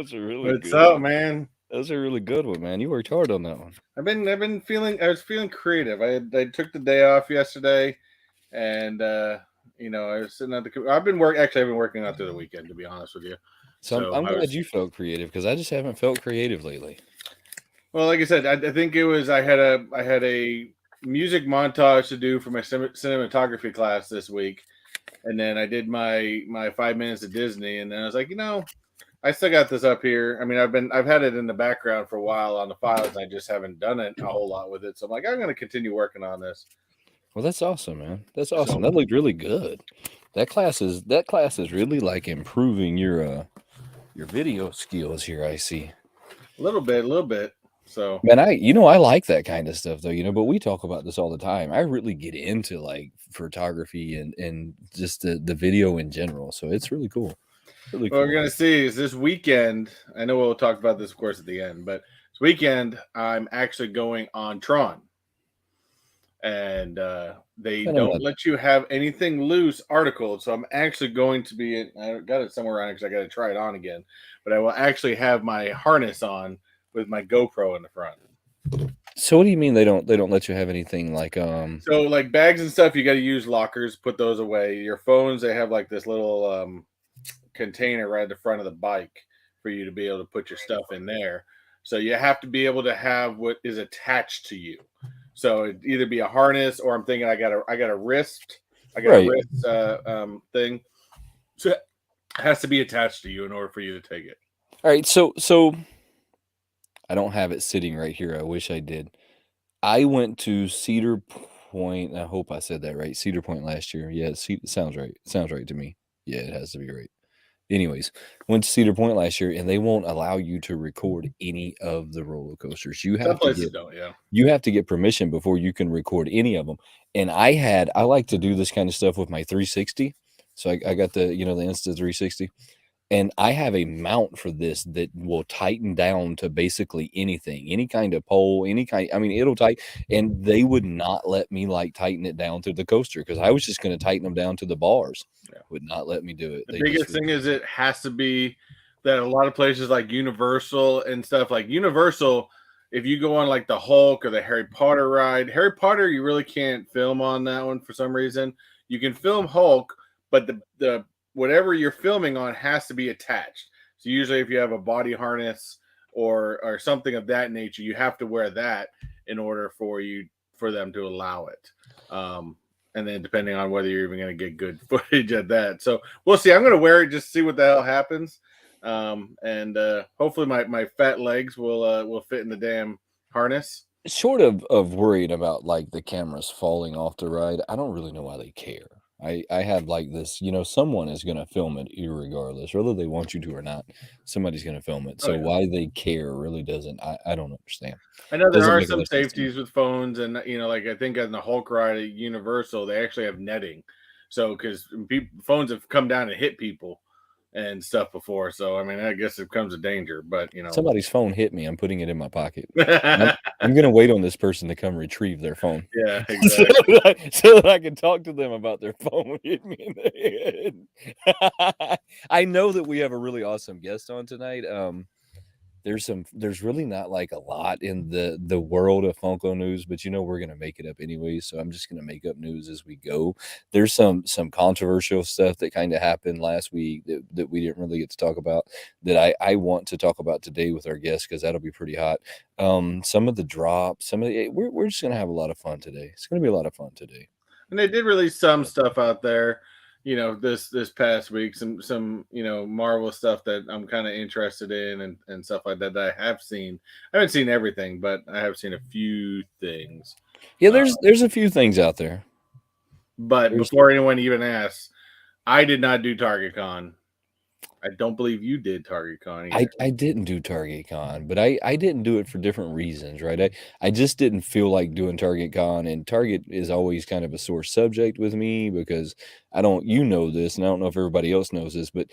was a really What's good up, one. man? That was a really good one, man. You worked hard on that one. I've been feeling. I was feeling creative. I took the day off yesterday, and I was sitting at the. I've been work. Actually, I've been working out through the weekend, to be honest with you. So So I'm I glad was. you felt creative because I just haven't felt creative lately. Well, like I said, I think it was. I had a music montage to do for my cinematography class this week, and then I did my 5 minutes of Disney, and then I was like, I still got this up here. I mean, I've had it in the background for a while on the files. I just haven't done it a whole lot with it. So I'm like, I'm going to continue working on this. Well, that's awesome, man. That's awesome. So That looked really good. That class is really like improving your video skills here. I see. a little bit. So Man, I like that kind of stuff though, but we talk about this all the time. I really get into like photography and just the video in general. So it's really cool. Really what we're cool. going to see is this weekend. I know we'll talk about this, of course, at the end, but this weekend I'm actually going on Tron. And they Kind of don't let you have anything loose articled. So I'm actually going to be. I got it somewhere around because I got to try it on again. But I will actually have my harness on with my GoPro in the front. So what do you mean they don't let you have anything like So like bags and stuff, you got to use lockers. Put those away. Your phones, they have like this little container right at the front of the bike for you to be able to put your stuff in there. So you have to be able to have what is attached to you. So it'd either be a harness or I'm thinking I got a wrist. I got a right? wrist thing. So it has to be attached to you in order for you to take it. All right, so I don't have it sitting right here. I wish I did. I went to Cedar Point. I hope I said that right. Cedar Point last year. Yeah, it sounds right. It sounds right to me. Yeah, it has to be right. Anyways, went to Cedar Point last year, and they won't allow you to record any of the roller coasters. Some places don't, yeah. You have to get permission before you can record any of them. And I like to do this kind of stuff with my 360. So I got the the Insta 360. And I have a mount for this that will tighten down to basically anything, any kind of pole, any kind. I mean, it'll tighten. And they would not let me like tighten it down to the coaster because I was just going to tighten them down to the bars. Yeah. Would not let me do it. The biggest thing is it has to be that a lot of places like Universal and stuff like Universal, if you go on like the Hulk or the Harry Potter ride, Harry Potter, you really can't film on that one for some reason. You can film Hulk, but the whatever you're filming on has to be attached. So usually if you have a body harness or something of that nature, you have to wear that in order for them to allow it. And then depending on whether you're even going to get good footage at that. So we'll see. I'm going to wear it just to see what the hell happens. And hopefully my fat legs will fit in the damn harness. Short of worried about like the cameras falling off the ride, I don't really know why they care. I have like this, someone is going to film it irregardless, whether they want you to or not. Somebody's going to film it. So why they care really doesn't. I don't understand. I know there are some safeties with phones, and like I think on the Hulk ride at Universal, they actually have netting. So because phones have come down and hit people and stuff before, so I mean I guess it comes a danger. But somebody's phone hit me. I'm putting it in my pocket. I'm going to wait on this person to come retrieve their phone. Yeah, exactly. so that I can talk to them about their phone hit me in the head. I know that we have a really awesome guest on tonight. There's really not like a lot in the world of Funko news, but we're gonna make it up anyway. So I'm just gonna make up news as we go. There's some controversial stuff that kind of happened last week that we didn't really get to talk about that I want to talk about today with our guest because that'll be pretty hot. Some of the drops, we're just gonna have a lot of fun today. It's gonna be a lot of fun today. And they did release some stuff out there. This past week, some Marvel stuff that I'm kind of interested in and stuff like that I have seen. I haven't seen everything, but I have seen a few things. Yeah, there's a few things out there. But before anyone even asks, I did not do Target Con. I don't believe you did Target Con either. I didn't do Target Con, but I didn't do it for different reasons, right? I just didn't feel like doing Target Con, and Target is always kind of a sore subject with me because I don't, you know this, and I don't know if everybody else knows this, but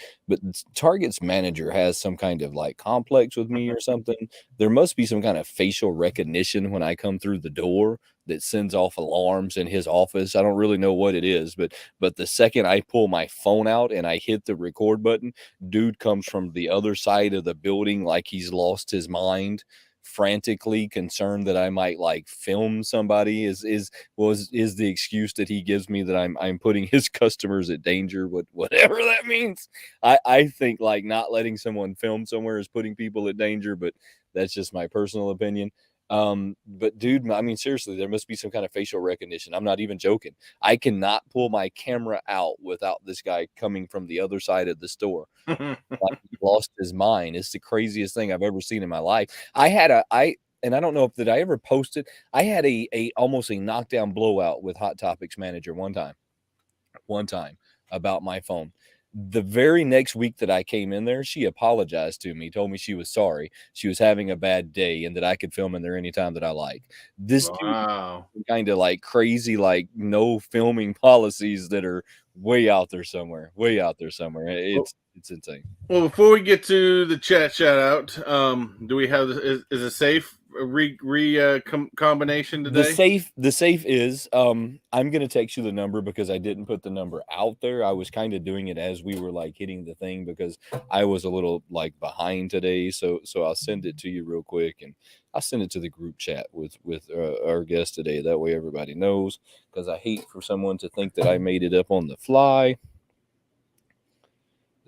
Target's manager has some kind of like complex with me or something. There must be some kind of facial recognition when I come through the door that sends off alarms in his office. I don't really know what it is, but the second I pull my phone out and I hit the record button, dude comes from the other side of the building like he's lost his mind, frantically concerned that I might like film somebody. Is the excuse that he gives me that I'm putting his customers at danger, whatever that means. I think like not letting someone film somewhere is putting people at danger, but that's just my personal opinion. But dude, I mean, seriously, there must be some kind of facial recognition. I'm not even joking. I cannot pull my camera out without this guy coming from the other side of the store. Like he lost his mind. It's the craziest thing I've ever seen in my life. And I don't know if did I ever post it. I had a almost a knockdown blowout with Hot Topics manager one time about my phone. The very next week that I came in there, she apologized to me, told me she was sorry. She was having a bad day and that I could film in there anytime that I like. This dude Wow. kind of like crazy, like no filming policies that are way out there somewhere. It's insane. Well, before we get to the chat shout out, do we have is a safe combination today? The safe is I'm gonna text you the number because I didn't put the number out there. I was kind of doing it as we were like hitting the thing because I was a little like behind today. So I'll send it to you real quick, and I'll send it to the group chat with our guest today. That way everybody knows, because I hate for someone to think that I made it up on the fly.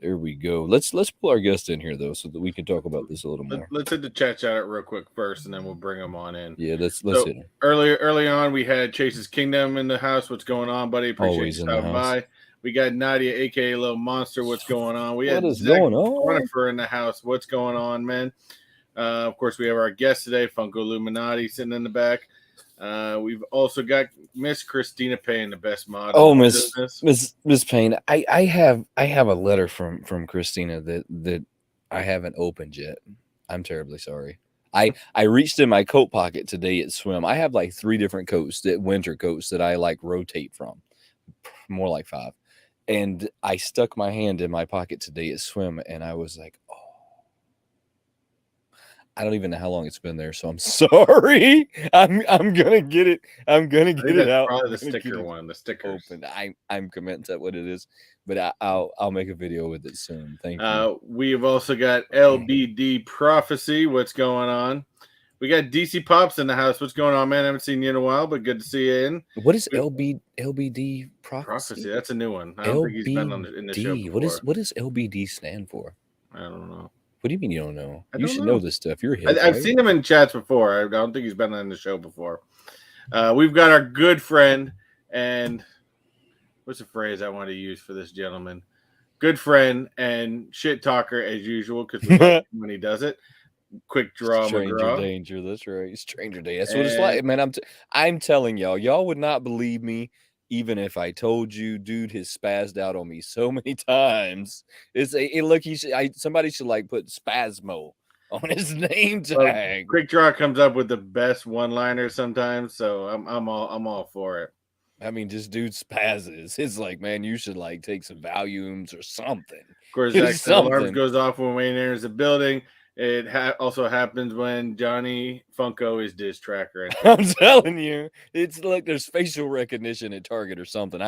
There we go. Let's pull our guest in here though, so that we can talk about this a little more. Let's hit the chat shout out real quick first, and then we'll bring them on in. Yeah, let's So hit him. early on, we had Chase's Kingdom in the house. What's going on, buddy? Appreciate Always you in the stopping house. by. We got Nadia, aka Little Monster. What's going on? We What had is Zach going on? Jennifer in the house. What's going on, man? Of course, we have our guest today, Funko Illuminati, sitting in the back. We've also got Miss Christina Payne, the best mod. Oh, in the Miss business. Miss Payne, I have a letter from Christina that I haven't opened yet. I'm terribly sorry. I reached in my coat pocket today at swim. I have like 3 different coats, that winter coats that I like rotate from, more like 5. And I stuck my hand in my pocket today at swim, and I was like, oh, I don't even know how long it's been there, so I'm sorry. I'm gonna get it. I'm gonna I think get it that's out. probably I'm the gonna get sticker it one, the stickers. open. I'm convinced that's what it is, but I'll make a video with it soon. Thank you. We've also got LBD Prophecy. What's going on? We got DC Pops in the house. What's going on, man? I haven't seen you in a while, but good to see you in. What is LBD Prophecy? That's a new one. I don't think he's been in the show before. What does LBD stand for? I don't know. What do you mean you don't know? I You don't should know. know this stuff. You're hip, I've right? seen him in chats before. I don't think he's been on the show before. We've got our good friend, and what's the phrase I want to use for this gentleman? Good friend and shit talker as usual, because we like him when he does it. Quick draw Stranger McGraw. danger. That's right. Stranger danger. That's what it's like, man. I'm telling y'all would not believe me even if I told you. Dude has spazzed out on me so many times. Look. Somebody should like put Spasmo on his name tag. Quick Draw comes up with the best one-liners sometimes, so I'm all for it. I mean, just dude spazzes. It's like, man, you should like take some Valiums or something. Of course, the alarm goes off when Wayne enters the building. It also happens when Johnny Funko is diss tracker. I'm telling you, there's facial recognition at Target or something.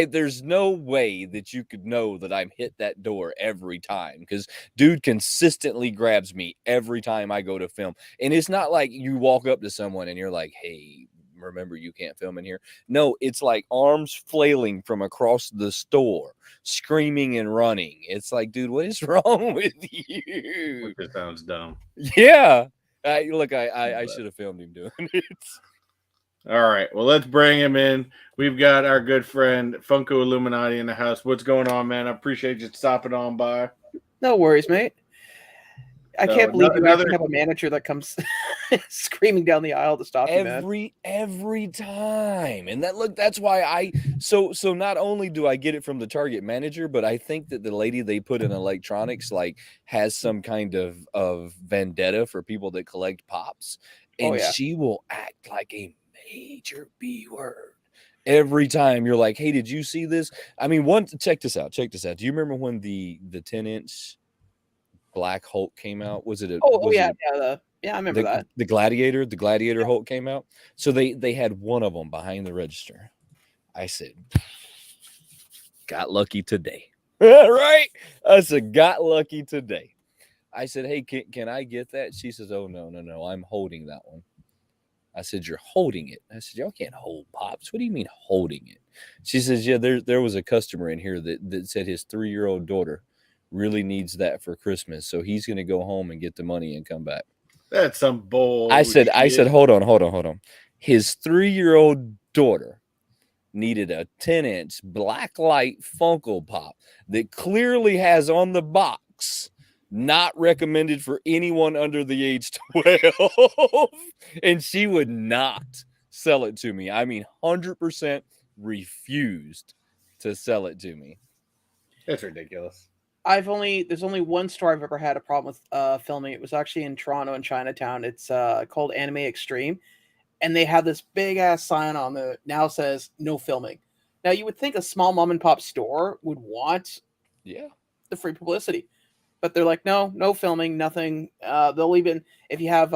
There's no way that you could know that I'm hit that door every time, because dude consistently grabs me every time I go to film. And it's not like you walk up to someone and you're like, hey, remember you can't film in here. No, it's like arms flailing from across the store, screaming and running. It's like, dude, what is wrong with you? Which sounds dumb. Yeah. I should have filmed him doing it. All right, well, let's bring him in. We've got our good friend Funko Illuminati in the house. What's going on, man? I appreciate you stopping on by. No worries, mate. I can't believe you actually have a manager that comes screaming down the aisle to stop you, man. Every time. And that's why so not only do I get it from the Target manager, but I think that the lady they put in electronics like has some kind of vendetta for people that collect pops. And she will act like a major B word. Every time you're like, hey, did you see this? I mean, check this out. Check this out. Do you remember when the 10-inch Black Hulk came out? Was it yeah, I remember that. The Gladiator Hulk came out. So they had one of them behind the register. I said, got lucky today. Right? I said, got lucky today. I said, hey, can I get that? She says, oh, no, I'm holding that one. I said, you're holding it. I said, y'all can't hold Pops. What do you mean holding it? She says, yeah, there was a customer in here that said his 3-year-old daughter really needs that for Christmas. So he's going to go home and get the money and come back. That's some bull. I said, hold on. His 3-year-old daughter needed a 10-inch black light Funko Pop that clearly has on the box, not recommended for anyone under the age 12. And she would not sell it to me. I mean, 100% refused to sell it to me. It's ridiculous. There's only one store I've ever had a problem with filming. It was actually in Toronto in Chinatown. It's called Anime Extreme. And they have this big ass sign on there now says no filming. Now you would think a small mom and pop store would want the free publicity. But they're like, no filming, nothing. They'll even if you have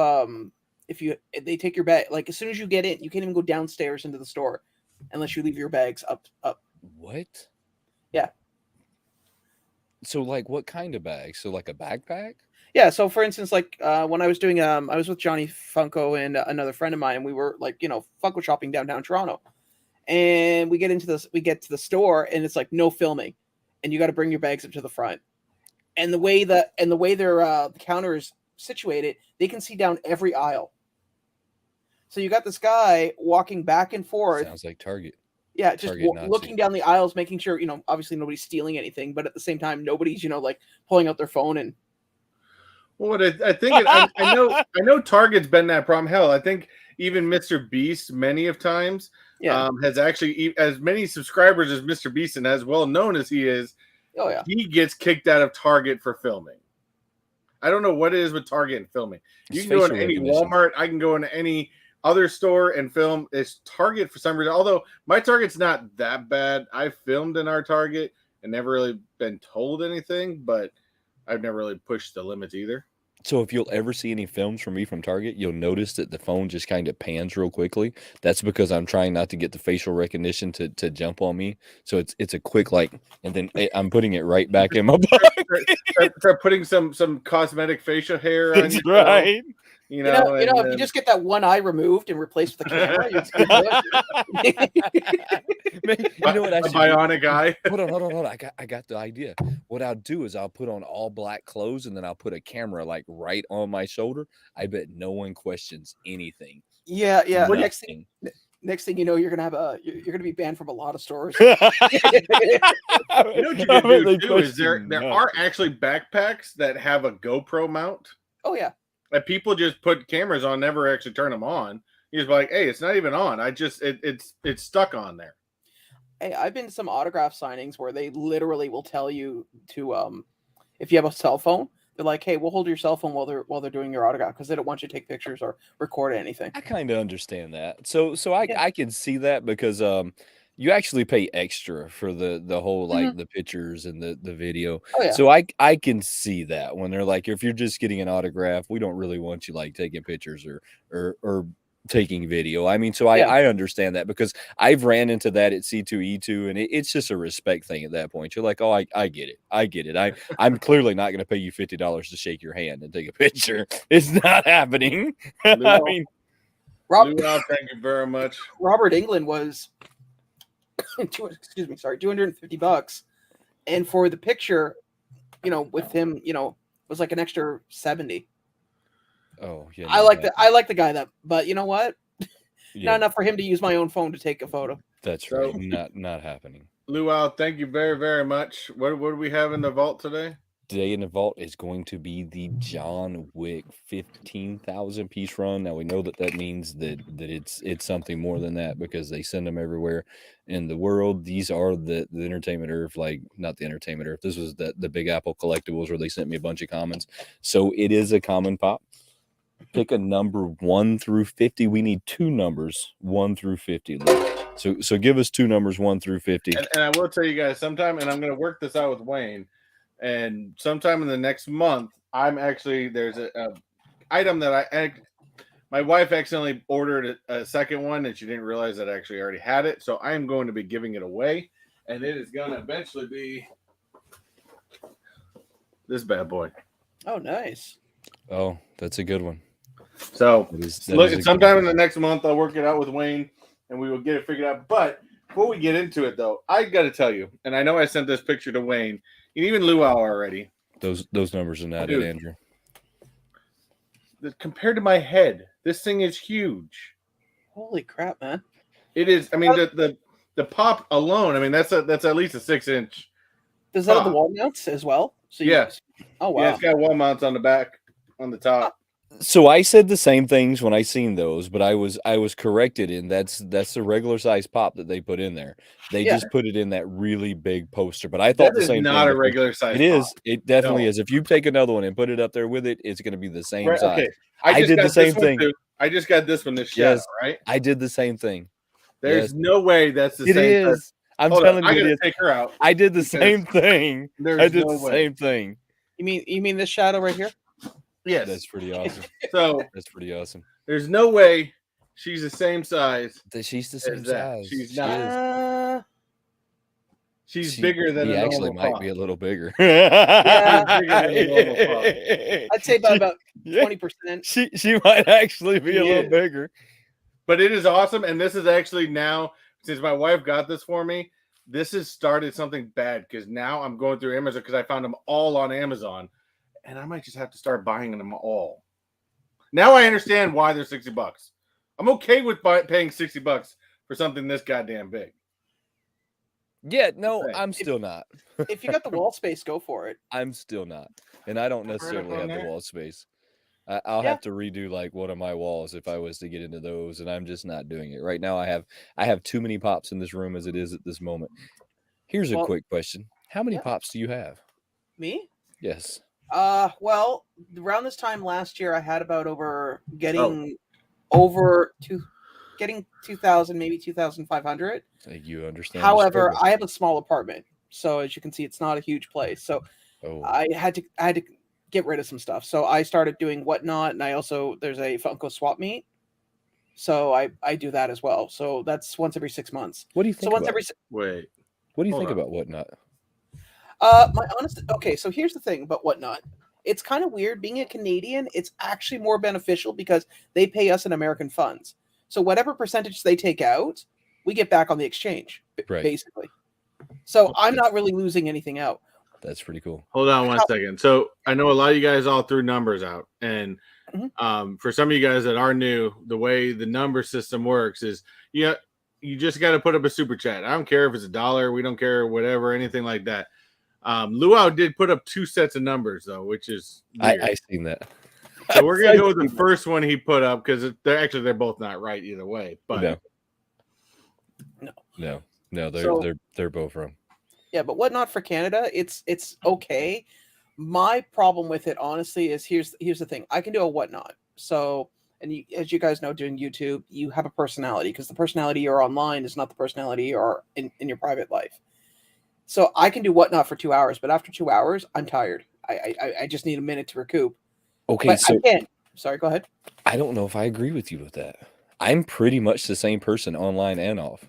if they take your bag, like as soon as you get in, you can't even go downstairs into the store unless you leave your bags up. What? Yeah. So like what kind of bag? So like a backpack? Yeah, so for instance, like when I was doing I was with Johnny Funko and another friend of mine, and we were like, Funko shopping downtown Toronto. And we get to the store and it's like no filming. And you got to bring your bags up to the front. And the way their the counter is situated, they can see down every aisle. So you got this guy walking back and forth. Sounds like Target. Yeah, just looking down the aisles, making sure, obviously nobody's stealing anything, but at the same time, nobody's, like pulling out their phone and. Well, I think I know Target's been that problem. Hell, I think even Mr. Beast many of times has actually as many subscribers as Mr. Beast, and as well known as he is. Oh yeah, he gets kicked out of Target for filming. I don't know what it is with Target and filming. You can go into any Walmart. I can go into any other store and film. It's Target for some reason. Although my Target's not that bad. I filmed in our Target and never really been told anything, but I've never really pushed the limits either. So if you'll ever see any films from me from Target, you'll notice that the phone just kind of pans real quickly. That's because I'm trying not to get the facial recognition to jump on me. So it's a quick and then I'm putting it right back in my pocket. Start putting some cosmetic facial hair on. That's right. If you just get that one eye removed and replaced with a camera, you know what I should bionic do? Eye. Hold on. I got the idea. What I'll do is I'll put on all black clothes and then I'll put a camera like right on my shoulder. I bet no one questions anything. Yeah. Next thing you know, you're gonna be banned from a lot of stores. You know what you can do too is there are actually backpacks that have a GoPro mount. Oh yeah. That people just put cameras on, never actually turn them on. You just be like, hey, it's not even on. It's stuck on there. Hey, I've been to some autograph signings where they literally will tell you to if you have a cell phone, they're like, hey, we'll hold your cell phone while they're doing your autograph because they don't want you to take pictures or record anything. I kind of understand that. So I can see that because you actually pay extra for the whole the pictures and the video. Oh, yeah. So I can see that when they're like, if you're just getting an autograph, we don't really want you like taking pictures or taking video. I mean, so I understand that because I've ran into that at C2E2 and it's just a respect thing at that point. You're like, oh, I get it. I'm clearly not going to pay you $50 to shake your hand and take a picture. It's not happening. I mean, thank you very much. Robert England was $250, and for the picture, with him, was like an extra $70. Oh yeah, I like the guy but you know what? Not enough for him to use my own phone to take a photo. That's right. Not happening. Luau, thank you very, very much. What do we have in the vault today? Today in the vault is going to be the John Wick 15,000 piece run. Now we know that means that it's something more than that because they send them everywhere in the world. These are the Entertainment Earth, like not the Entertainment Earth. This was the Big Apple collectibles where they sent me a bunch of commons. So it is a common pop. Pick a number 1 through 50. We need 2 numbers 1 through 50 left. So give us two numbers 1 through 50. And I will tell you guys sometime, and I'm going to work this out with Wayne. And sometime in the next month, there's a item that my wife accidentally ordered a second one, and she didn't realize that I actually already had it. So I am going to be giving it away, and it is going to eventually be this bad boy. Oh, nice. Oh, that's a good one. So That is sometime in the next month, I'll work it out with Wayne, and we will get it figured out. But before we get into it, though, I got to tell you, and I know I sent this picture to Wayne, and even Luau already. Those numbers are not Dude, it, Andrew. Compared to my head, this thing is huge. Holy crap, man! It is. I mean, the pop alone. I mean, that's at least a 6-inch. Does that have the wall mounts as well? So oh wow. Yeah, it's got wall mounts on the back, on the top. So I said the same things when I seen those, but I was corrected in that's the regular size pop that they put in there. They just put it in that really big poster. But I thought that the same is not thing. a regular size. It is. Pop. It definitely is. If you take another one and put it up there with it, it's going to be the same size. Okay. I did the same thing. I just got this one. This shadow, right? I did the same thing. There's no way that's the same. It is. I'm telling you, I gotta take her out. I did the same thing. I did the same thing. You mean this shadow right here? Yes, that's pretty awesome. So that's pretty awesome. There's no way she's the same size. She's the same size. She's not. She's bigger than he a actually normal might pop. be a little bigger. Yeah. Bigger than a normal pop. I'd say about 20%. She might actually be a little bigger. But it is awesome, and this is actually now, since my wife got this for me, this has started something bad because now I'm going through Amazon because I found them all on Amazon, and I might just have to start buying them all. Now I understand why they're $60. I'm okay with paying $60 for something this goddamn big. Yeah, no, I'm still not. If you got the wall space, go for it. I'm still not, and I don't necessarily have the wall space. I'll have to redo like one of my walls if I was to get into those, and I'm just not doing it right now. I have too many pops in this room as it is at this moment. Here's a quick question: how many pops do you have? Me? Yes. Well, around this time last year, I had about getting 2,000, maybe 2,500. You understand? However, I have a small apartment, so as you can see, it's not a huge place. So I had to get rid of some stuff. So I started doing Whatnot, and there's a Funko swap meet. So I do that as well. So that's once every 6 months. What do you think? What do you think about Whatnot? So here's the thing about Whatnot. It's kind of weird being a Canadian. It's actually more beneficial because they pay us in American funds. So whatever percentage they take out, we get back on the exchange, basically. So I'm not really losing anything out. That's pretty cool. Hold on one second. So I know a lot of you guys all threw numbers out, and for some of you guys that are new, the way the number system works is you just got to put up a super chat. I don't care if it's $1, we don't care, whatever, anything like that. Luau did put up 2 sets of numbers though, which is weird. I seen that. So we're gonna go with the first one he put up because they're both not right either way. But no, they're both wrong. Yeah, but Whatnot for Canada, it's okay. My problem with it, honestly, is here's the thing. I can do a Whatnot. So, as you guys know, doing YouTube, you have a personality because the personality you're online is not the personality you are in your private life. So I can do Whatnot for 2 hours, but after 2 hours, I'm tired. I just need a minute to recoup. Okay, but so I can't. Sorry, go ahead. I don't know if I agree with you with that. I'm pretty much the same person online and off.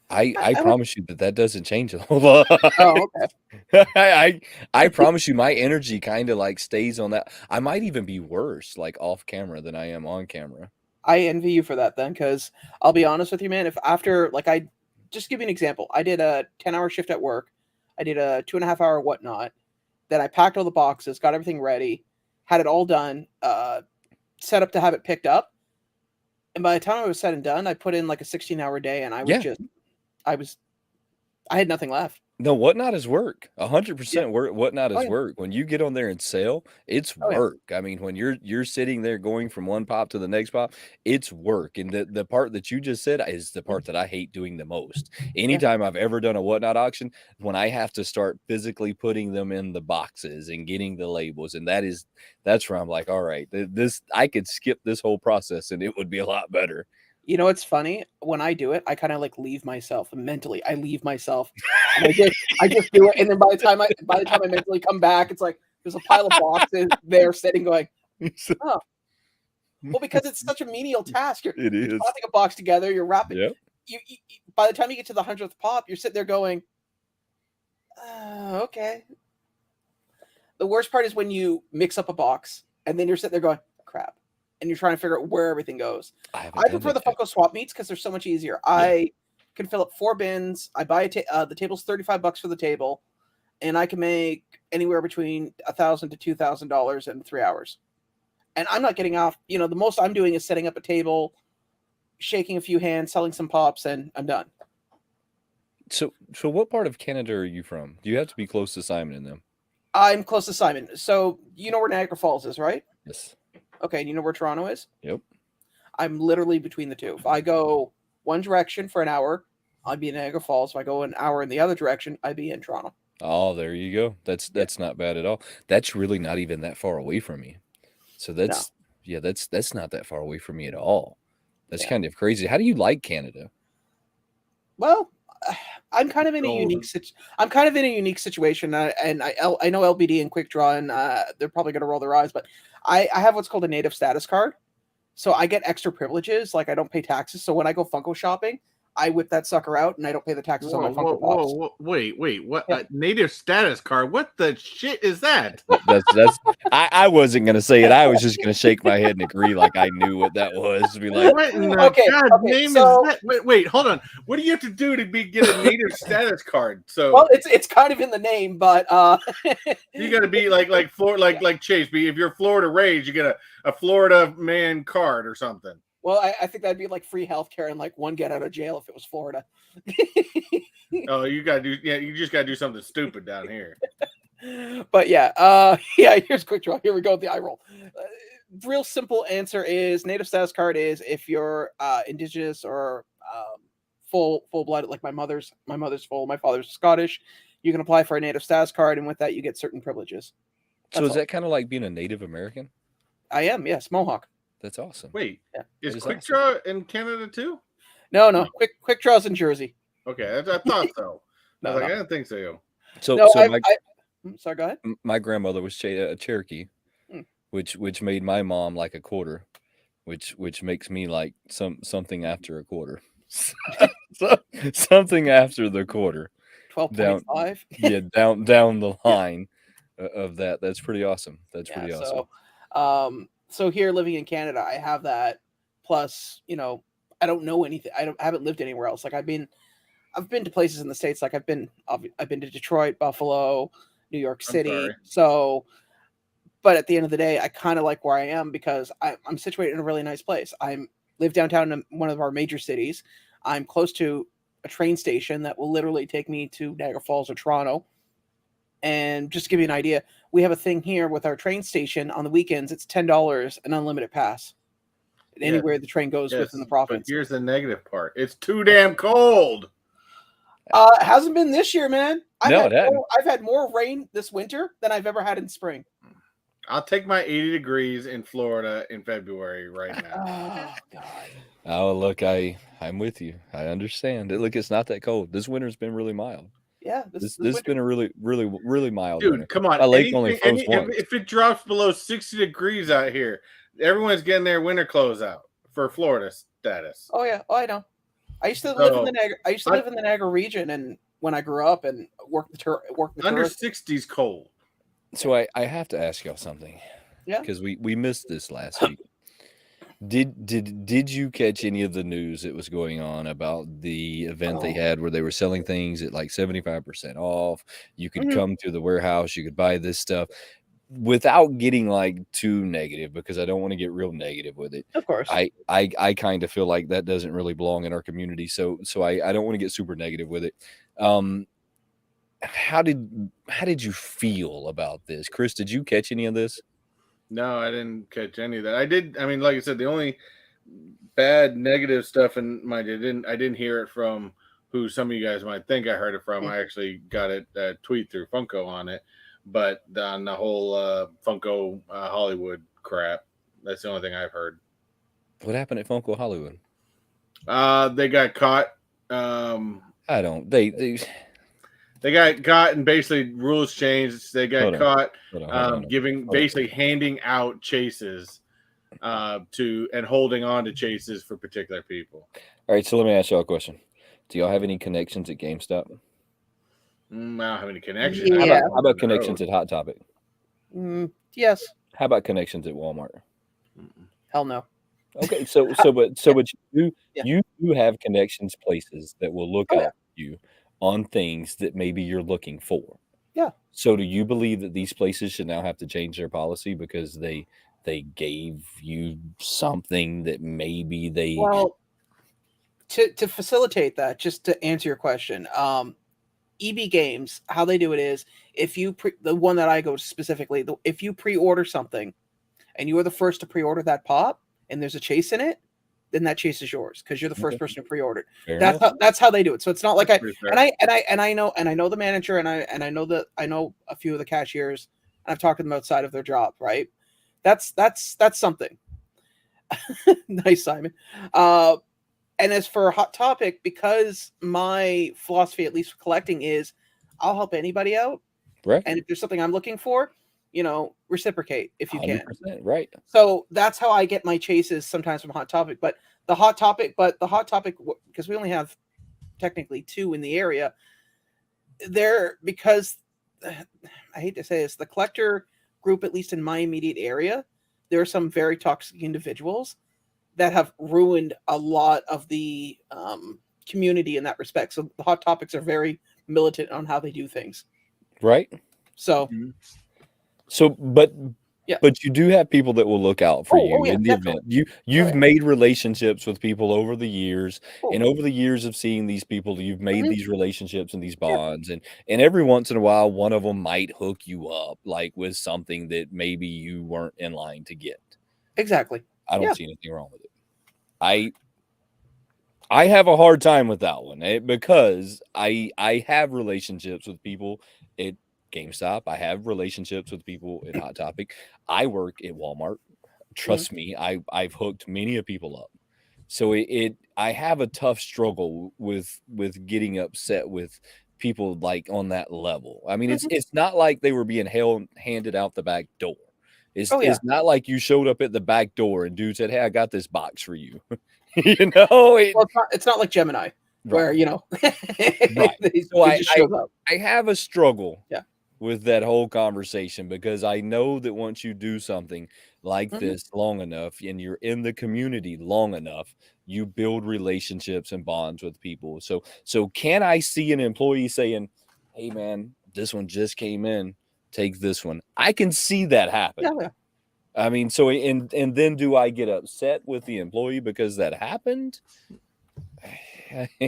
I promise you that doesn't change a whole lot. Oh, okay. I promise you my energy kind of like stays on that. I might even be worse like off camera than I am on camera. I envy you for that then, because I'll be honest with you, man. If after I just give you an example, I did a 10-hour shift at work. I did a 2.5-hour Whatnot. Then I packed all the boxes, got everything ready, had it all done, set up to have it picked up. And by the time I was said and done, I put in like a 16-hour day, and I had nothing left. No, Whatnot is work. 100% work. Whatnot is work. When you get on there and sell, it's work. I mean, when you're sitting there going from one pop to the next pop, it's work. And the part that you just said is the part that I hate doing the most. Anytime I've ever done a Whatnot auction, when I have to start physically putting them in the boxes and getting the labels, and that's where I'm like, all right, this I could skip this whole process and it would be a lot better. You know what's funny? When I do it, I kind of like leave myself mentally. I leave myself, and I just do it. And then by the time I mentally come back, it's like there's a pile of boxes there sitting, going, oh, well, because it's such a menial task. You're It is. putting a box together, you're wrapping. Yep. You by the time you get to the 100th pop, you're sitting there going, okay. The worst part is when you mix up a box and then you're sitting there going, crap, and you're trying to figure out where everything goes. I prefer the Funko swap meets because they're so much easier. Yeah. I can fill up 4 bins. I buy the table's $35 for the table, and I can make anywhere between $1,000 to $2,000 in 3 hours. And I'm not getting off. You know, the most I'm doing is setting up a table, shaking a few hands, selling some pops, and I'm done. So what part of Canada are you from? Do you have to be close to Simon and them? I'm close to Simon. So you know where Niagara Falls is, right? Yes. Okay, and you know where Toronto is? Yep. I'm literally between the two. If I go one direction for an hour, I'd be in Niagara Falls. If I go an hour in the other direction, I'd be in Toronto. Oh, there you go. That's not bad at all. That's really not even that far away from me. So that's not that far away from me at all. That's kind of crazy. How do you like Canada? Well, I'm kind of in a unique situation, and I know LBD and Quick Draw, and they're probably going to roll their eyes, but I have what's called a native status card, so I get extra privileges, like I don't pay taxes. So when I go Funko shopping, I whip that sucker out, and I don't pay the taxes on my Funko Pops. Wait, what? Yeah. Native status card? What the shit is that? I wasn't gonna say it. I was just gonna shake my head and agree, like I knew what that was. To be like, what in the name is that? Wait, hold on. What do you have to do to get a native status card? So well, it's kind of in the name, but you got to be like Chase. If you're Florida raised, you get a Florida man card or something. Well, I think that'd be like free healthcare and like one get out of jail if it was Florida. Oh, you just gotta do something stupid down here. But here's Quick Draw. Here we go with the eye roll. Real simple answer is native status card is if you're indigenous or full blood, like my mother's full, my father's Scottish, you can apply for a native status card, and with that you get certain privileges. So is that kind of like being a Native American? I am, yes, Mohawk. That's awesome. Wait, is Quick Draw in Canada too? No. Quick Draw's in Jersey. Okay, I thought so. I didn't think so. Sorry, go ahead. My grandmother was a Cherokee, which made my mom like a quarter, which makes me like something after a quarter. Something after the quarter. 12.5. Yeah, down the line of that. That's pretty awesome. That's pretty awesome. So here living in Canada, I have that. Plus, you know, I don't know anything. I haven't lived anywhere else. Like I've been to places in the States. Like I've been to Detroit, Buffalo, New York City. So, but at the end of the day, I kind of like where I am because I'm situated in a really nice place. I live downtown in one of our major cities. I'm close to a train station that will literally take me to Niagara Falls or Toronto. And just to give you an idea, we have a thing here with our train station on the weekends. It's $10 an unlimited pass anywhere the train goes within the province. But here's the negative part: it's too damn cold. It hasn't been this year, man. I've had more rain this winter than I've ever had in spring. I'll take my 80 degrees in Florida in February right now. Oh God. Oh look, I'm with you. I understand. Look, it's not that cold. This winter's been really mild. Yeah, this has been a really mild dude winter. Come on, my lake only froze once. If it drops below 60 degrees out here, everyone's getting their winter clothes out for Florida status. Oh yeah, I know. I used to live in the Niagara region, and when I grew up and worked the under 60s cold. So I have to ask y'all something. Yeah, because we missed this last week. Did you catch any of the news that was going on about the event they had where they were selling things at like 75% off? You could come to the warehouse, you could buy this stuff without getting like too negative, because I don't want to get real negative with it. Of course. I kind of feel like that doesn't really belong in our community. So I don't want to get super negative with it. How did you feel about this? Chris, did you catch any of this? No, I didn't catch any of that. I mean, like I said, the only bad negative stuff in my I didn't hear it from who some of you guys might think I heard it from. I actually got a tweet through Funko on it, but on the whole Funko Hollywood crap, that's the only thing I've heard. What happened at Funko Hollywood? They got caught. I don't. They They got caught and basically rules changed. They got caught basically handing out chases to and holding on to chases for particular people. All right, so let me ask y'all a question. Do y'all have any connections at GameStop? I don't have any connections. Yeah. How about connections at Hot Topic? Yes. How about connections at Walmart? Hell no. Okay, but you do have connections places that will look out for you on things that maybe you're looking for. Yeah. So do you believe that these places should now have to change their policy because they gave you something that maybe they to facilitate that, just to answer your question, EB Games, how they do it is if you the one that I go to specifically, if you pre-order something and you are the first to pre-order that pop and there's a chase in it, then that chase is yours because you're the first person who pre-ordered. That's how they do it. So it's not like I know the manager and I know a few of the cashiers and I've talked to them outside of their job, right? That's something. Nice, Simon. And as for Hot Topic, because my philosophy, at least for collecting, is I'll help anybody out. Right. And if there's something I'm looking for, reciprocate if you can. Right. So that's how I get my chases sometimes from Hot Topic. But the Hot Topic, because we only have technically 2 in the area, because I hate to say this, the collector group, at least in my immediate area, there are some very toxic individuals that have ruined a lot of the community in that respect. So the Hot Topics are very militant on how they do things. Right. So, but you do have people that will look out for you in the event. You've made relationships with people over the years, and over the years of seeing these people, you've made these relationships and these bonds, and every once in a while, one of them might hook you up like with something that maybe you weren't in line to get. Exactly. I don't see anything wrong with it. I have a hard time with that one because I have relationships with people at GameStop. I have relationships with people at Hot Topic. I work at Walmart. Trust me, I've hooked many of people up. So I have a tough struggle with getting upset with people like on that level. I mean, it's not like they were being handed out the back door. It's not like you showed up at the back door and dude said, "Hey, I got this box for you." It's not like Gemini, where right. So I have a struggle with that whole conversation because I know that once you do something like this long enough and you're in the community long enough, you build relationships and bonds with people. So can I see an employee saying, "Hey, man, this one just came in. Take this one." I can see that happen. Yeah. I mean, so and then do I get upset with the employee because that happened?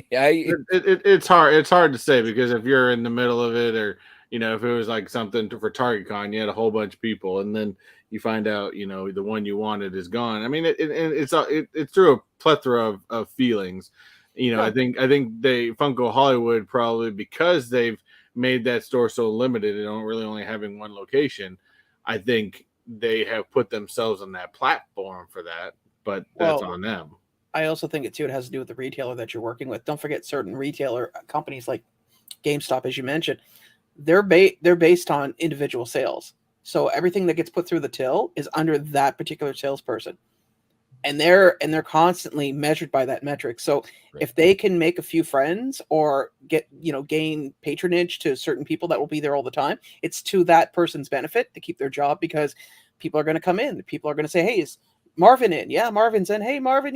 It's hard. It's hard to say because if you're in the middle of it, or if it was like something for TargetCon, you had a whole bunch of people, and then you find out, the one you wanted is gone. I mean, it's through a plethora of feelings. I think Funko Hollywood probably because they've made that store so limited and don't really only having one location. I think they have put themselves on that platform for that, but that's on them. I also think it has to do with the retailer that you're working with. Don't forget certain retailer companies like GameStop, as you mentioned, they're based on individual sales. So everything that gets put through the till is under that particular salesperson. And they're constantly measured by that metric. So if they can make a few friends or gain patronage to certain people that will be there all the time, it's to that person's benefit to keep their job because people are going to come in. People are going to say, "Hey, is Marvin in?" "Yeah, Marvin's in." "Hey, Marvin,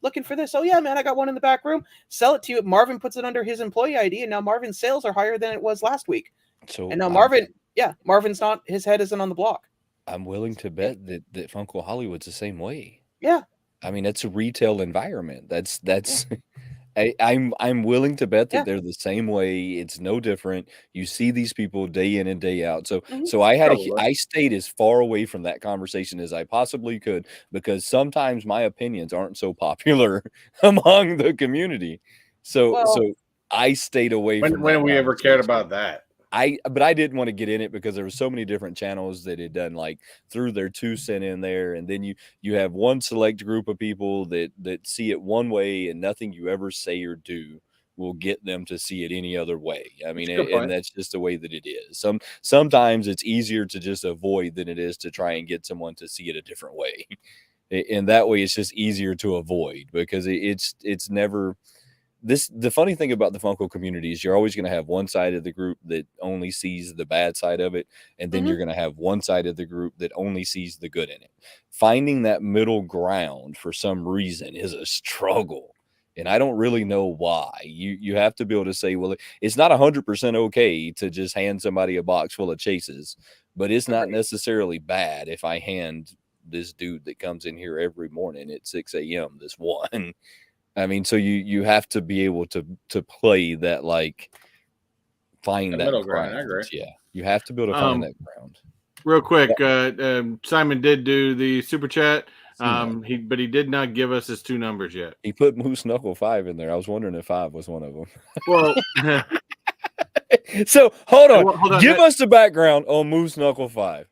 looking for this." "Oh yeah, man, I got one in the back room." Sell it to you. Marvin puts it under his employee ID, and now Marvin's sales are higher than it was last week. And now Marvin's not, his head isn't on the block. I'm willing to bet that Funko Hollywood's the same way. Yeah. I mean, it's a retail environment. That's I'm willing to bet that they're the same way. It's no different. You see these people day in and day out. So I stayed as far away from that conversation as I possibly could because sometimes my opinions aren't so popular among the community. So I stayed away from when we ever cared about that. but I didn't want to get in it because there were so many different channels that had done like threw their 2 cents in there, and then you have one select group of people that see it one way, and nothing you ever say or do will get them to see it any other way. I mean, and that's just the way that it is. Sometimes it's easier to just avoid than it is to try and get someone to see it a different way. And that way it's just easier to avoid, because it's never the funny thing about the Funko community is you're always going to have one side of the group that only sees the bad side of it, and then you're going to have one side of the group that only sees the good in it. Finding that middle ground for some reason is a struggle, and I don't really know why. You have to be able to say, well, it's not 100% okay to just hand somebody a box full of chases, but it's not necessarily bad if I hand this dude that comes in here every morning at 6 a.m. this one. I mean, so you have to be able to play that, like, find that middle ground. I agree. Yeah, you have to be able to find that ground. Real quick, Simon did do the super chat. But he did not give us his 2 numbers yet. He put Moose Knuckle 5 in there. I was wondering if 5 was one of them. Well, so hold on. Give us the background on Moose Knuckle 5.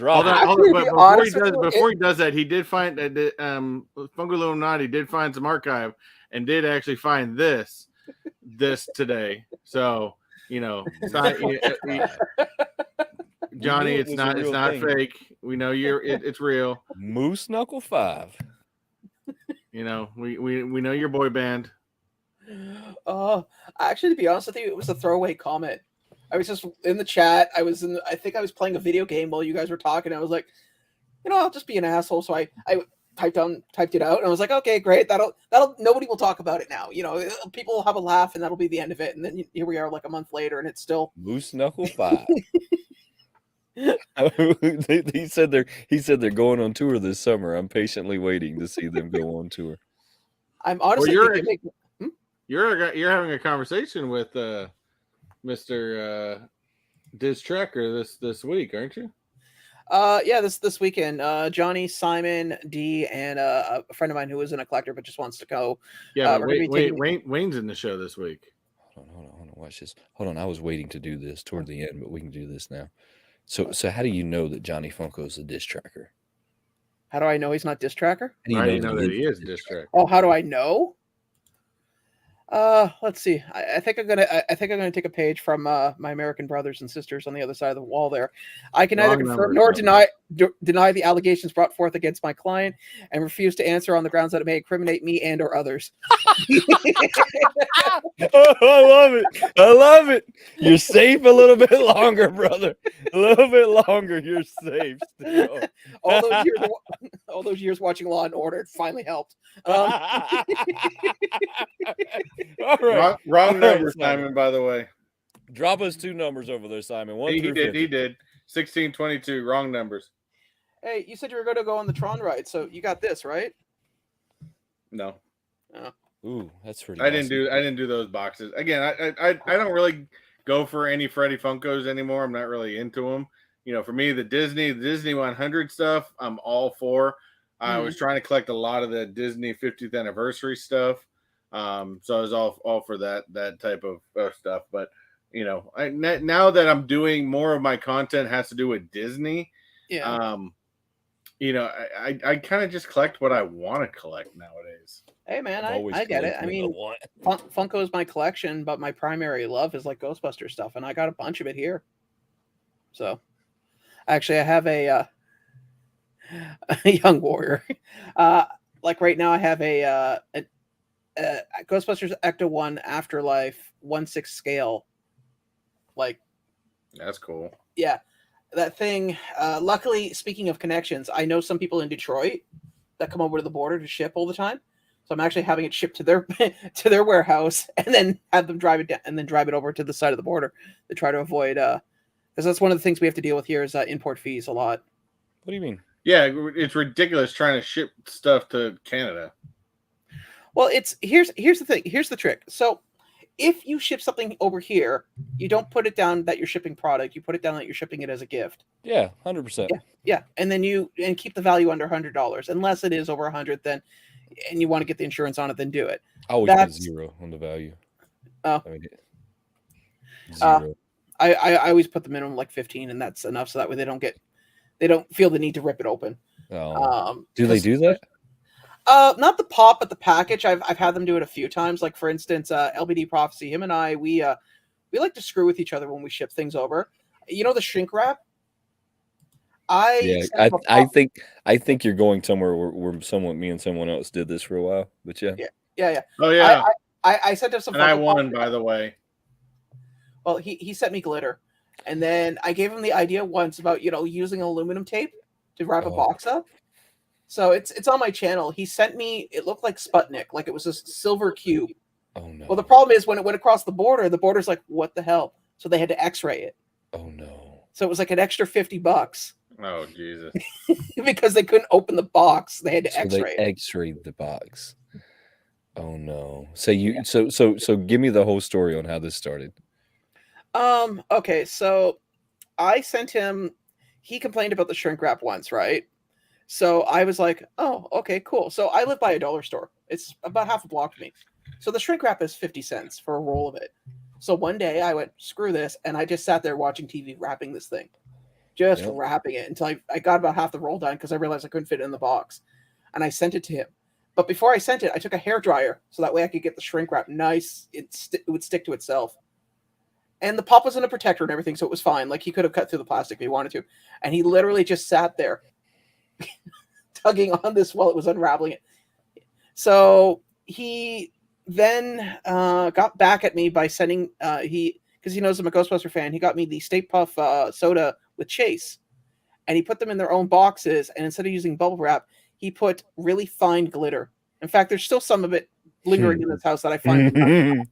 Hold on. But before he does that, he did find that Funko Illuminati did find some archive and did actually find this today. So, you know, it's not, Johnny, it's not fake. We know it's real. Moose Knuckle 5. You know, we know your boy band. Actually, to be honest with you, it was a throwaway comment. I was just in the chat. I think I was playing a video game while you guys were talking. I was like, you know, I'll just be an asshole. So I typed it out, and I was like, okay, great. That'll nobody will talk about it now. You know, people will have a laugh, and that'll be the end of it. And then here we are, like a month later, and it's still Moose Knuckle 5. he said they're going on tour this summer. I'm patiently waiting to see them go on tour. I'm honestly you're having a conversation with Mr. Diz Tracker this week, aren't you? Yeah, this weekend. Johnny, Simon, D, and a friend of mine who isn't a collector but just wants to go. Yeah, Wayne's in the show this week. Hold on, watch this. Hold on, I was waiting to do this toward the end, but we can do this now. So how do you know that Johnny Funko is a Diz Tracker? How do I know he's not Diz Tracker? How do you know that he is Diz Tracker? Oh, how do I know? Let's see. I think I'm gonna take a page from my American brothers and sisters on the other side of the wall there. I can neither confirm nor deny the allegations brought forth against my client, and refuse to answer on the grounds that it may incriminate me and or others. Oh, I love it. You're safe a little bit longer, brother. A little bit longer. You're safe still. all those years watching Law and Order finally helped. All right. Wrong number, Simon, by the way. Drop us 2 numbers over there, Simon. He did. 1622. Wrong numbers. Hey, you said you were going to go on the Tron ride, so you got this, right? No. Oh. Ooh, that's pretty. I didn't do those boxes. Again, I don't really go for any Freddy Funkos anymore. I'm not really into them. You know, for me, the Disney 100 stuff, I'm all for. I was trying to collect a lot of the Disney 50th anniversary stuff. So I was all for that type of stuff. But, you know, now that I'm doing more of my content has to do with Disney, you know, I kind of just collect what I want to collect nowadays. Hey, man, I get it. I mean, Funko is my collection, but my primary love is like Ghostbuster stuff, and I got a bunch of it here. So, actually, I have a young warrior. Like right now, I have a Ghostbusters Ecto 1 Afterlife 1/6 scale. Like, that's cool. Yeah, that thing. Luckily, speaking of connections, I know some people in Detroit that come over to the border to ship all the time. So I'm actually having it shipped to their warehouse and then have them drive it down and then drive it over to the side of the border to try to avoid because that's one of the things we have to deal with here is import fees a lot. What do you mean? Yeah, it's ridiculous trying to ship stuff to Canada. Well, here's the thing. Here's the trick. So if you ship something over here, you don't put it down that you're shipping product. You put it down that you're shipping it as a gift. Yeah, 100%. Yeah, and then and keep the value under $100 unless it is over 100. Then. And you want to get the insurance on it, then do it. I always put 0 on the value. Oh. 0. I always put the minimum like 15, and that's enough, so that way they don't feel the need to rip it open. Do they do that? Not the pop, but the package. I've had them do it a few times. Like for instance, LBD Prophecy. Him and I, we like to screw with each other when we ship things over. You know the shrink wrap. I think you're going somewhere where me and someone else did this for a while. But yeah. Oh yeah. I sent him some. And I won, by the way. Well, he sent me glitter, and then I gave him the idea once about using aluminum tape to wrap a box up. So it's on my channel. He sent me. It looked like Sputnik, like it was a silver cube. Oh no. Well, the problem is when it went across the border's like, what the hell? So they had to X-ray it. Oh no. So it was like an extra $50. Oh Jesus. Because they couldn't open the box. They had to X-ray it. X-rayed the box. Oh no. So give me the whole story on how this started. Okay, so I sent him, he complained about the shrink wrap once, right? So I was like, oh, okay, cool. So I live by a dollar store. It's about half a block from me. So the shrink wrap is 50 cents for a roll of it. So one day I went, screw this, and I just sat there watching TV wrapping this thing. Just wrapping it until I got about half the roll done because I realized I couldn't fit it in the box. And I sent it to him. But before I sent it, I took a hairdryer so that way I could get the shrink wrap nice. It would stick to itself. And the pop was in a protector and everything, so it was fine. Like, he could have cut through the plastic if he wanted to. And he literally just sat there tugging on this while it was unraveling it. So he then got back at me by sending, because he knows I'm a Ghostbuster fan, he got me the Stay Puft soda with Chase. And he put them in their own boxes, and instead of using bubble wrap, he put really fine glitter. In fact, there's still some of it lingering in this house that I find.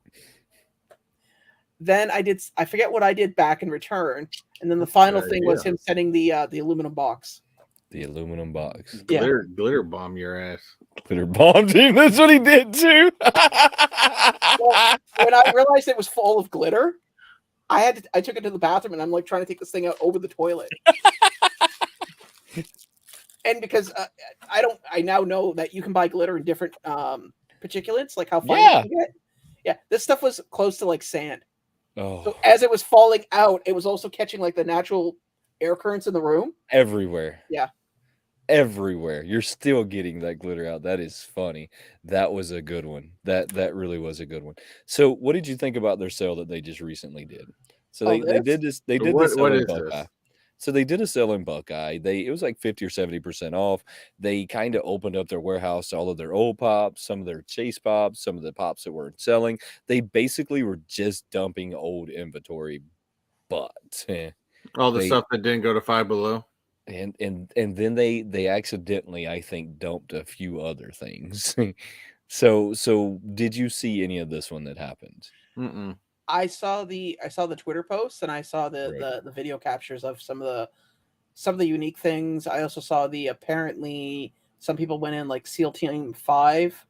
Then I forget what I did back in return, and then the final thing was him sending the aluminum box. The aluminum box. Glitter bomb your ass. Glitter bombed him. That's what he did too. Well, when I realized it was full of glitter, I took it to the bathroom, and I'm like trying to take this thing out over the toilet. And because I now know that you can buy glitter in different particulates, like how fine you can get. Yeah, this stuff was close to like sand. Oh. So as it was falling out, it was also catching like the natural air currents in the room. Everywhere. Yeah. Everywhere. You're still getting that glitter out. That is funny. That was a good one. That really was a good one. So what did you think about their sale that they just recently did? So they did this. They did this sale in Buckeye. So they did a sale in Buckeye. It was like 50 or 70% off. They kind of opened up their warehouse to all of their old pops, some of their Chase pops, some of the pops that weren't selling. They basically were just dumping old inventory, but all the stuff that didn't go to Five Below. And then they accidentally, I think, dumped a few other things. So did you see any of this one that happened? Mm-mm. I saw the Twitter posts, and I saw the video captures of some of the unique things. I also saw apparently some people went in like SEAL Team 5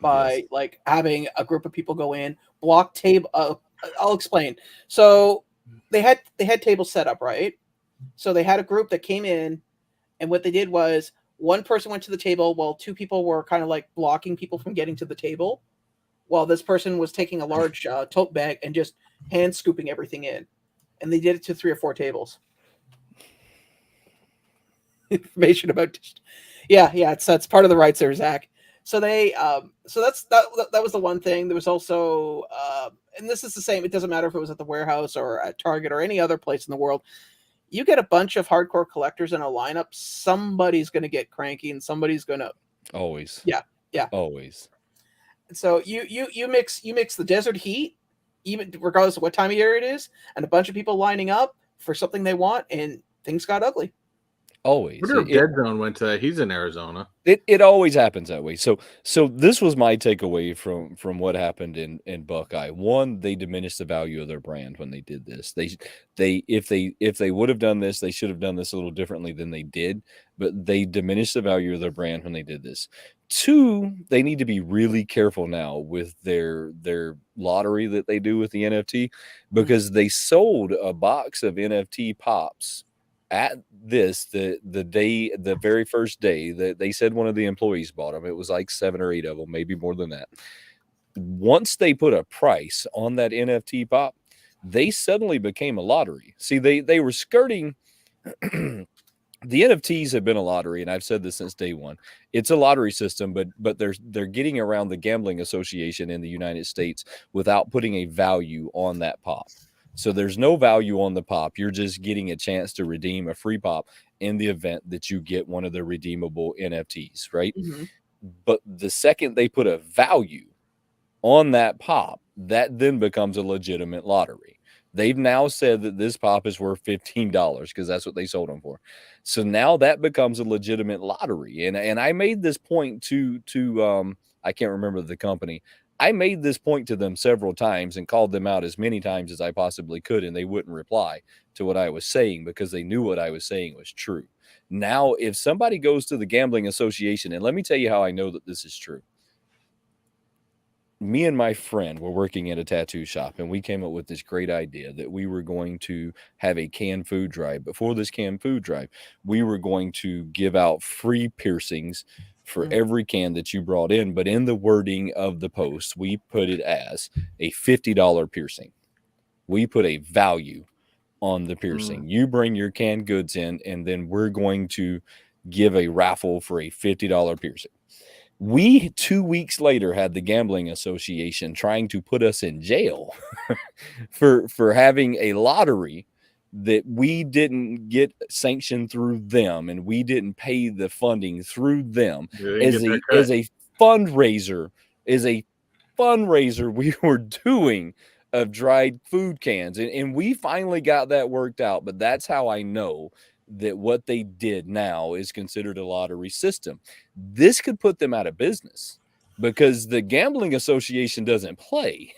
by like having a group of people go in, block table. I'll explain. So they had tables set up, right? So they had a group that came in, and what they did was one person went to the table while two people were kind of like blocking people from getting to the table, while this person was taking a large tote bag and just hand scooping everything in. And they did it to 3 or 4 tables. Information about... Yeah, it's part of the rights there, Zach. So they... so that was the one thing. There was also... and this is the same. It doesn't matter if it was at the warehouse or at Target or any other place in the world. You get a bunch of hardcore collectors in a lineup, somebody's going to get cranky and somebody's going to... Always. Yeah. Always. So you mix the desert heat, even regardless of what time of year it is, and a bunch of people lining up for something they want, and things got ugly. Always. Dead Zone went to that. He's in Arizona. It always happens that way. So this was my takeaway from what happened in Buckeye. One, they diminished the value of their brand when they did this. If they would have done this, they should have done this a little differently than they did. But they diminished the value of their brand when they did this. Two, they need to be really careful now with their lottery that they do with the NFT, because they sold a box of NFT pops at the very first day that they said one of the employees bought them. It was like 7 or 8 of them, maybe more than that. Once they put a price on that NFT pop, they suddenly became a lottery. See, they were skirting. The NFTs have been a lottery, and I've said this since day one. It's a lottery system, but they're getting around the Gambling Association in the United States without putting a value on that pop. So there's no value on the pop. You're just getting a chance to redeem a free pop in the event that you get one of the redeemable NFTs, right? Mm-hmm. But the second they put a value on that pop, that then becomes a legitimate lottery. They've now said that this pop is worth $15 because that's what they sold them for. So now that becomes a legitimate lottery. And I made this point to I can't remember the company. I made this point to them several times and called them out as many times as I possibly could, and they wouldn't reply to what I was saying because they knew what I was saying was true. Now, if somebody goes to the Gambling Association, and let me tell you how I know that this is true. Me and my friend were working at a tattoo shop, and we came up with this great idea that we were going to have a canned food drive. Before this canned food drive, we were going to give out free piercings for every can that you brought in. But in the wording of the post, we put it as a $50 piercing. We put a value on the piercing. You bring your canned goods in, and then we're going to give a raffle for a $50 piercing. We 2 weeks later had the Gambling Association trying to put us in jail for having a lottery that we didn't get sanctioned through them, and we didn't pay the funding through them as a fundraiser we were doing of dried food cans. And we finally got that worked out. But that's how I know that what they did now is considered a lottery system. This could put them out of business because the Gambling Association doesn't play.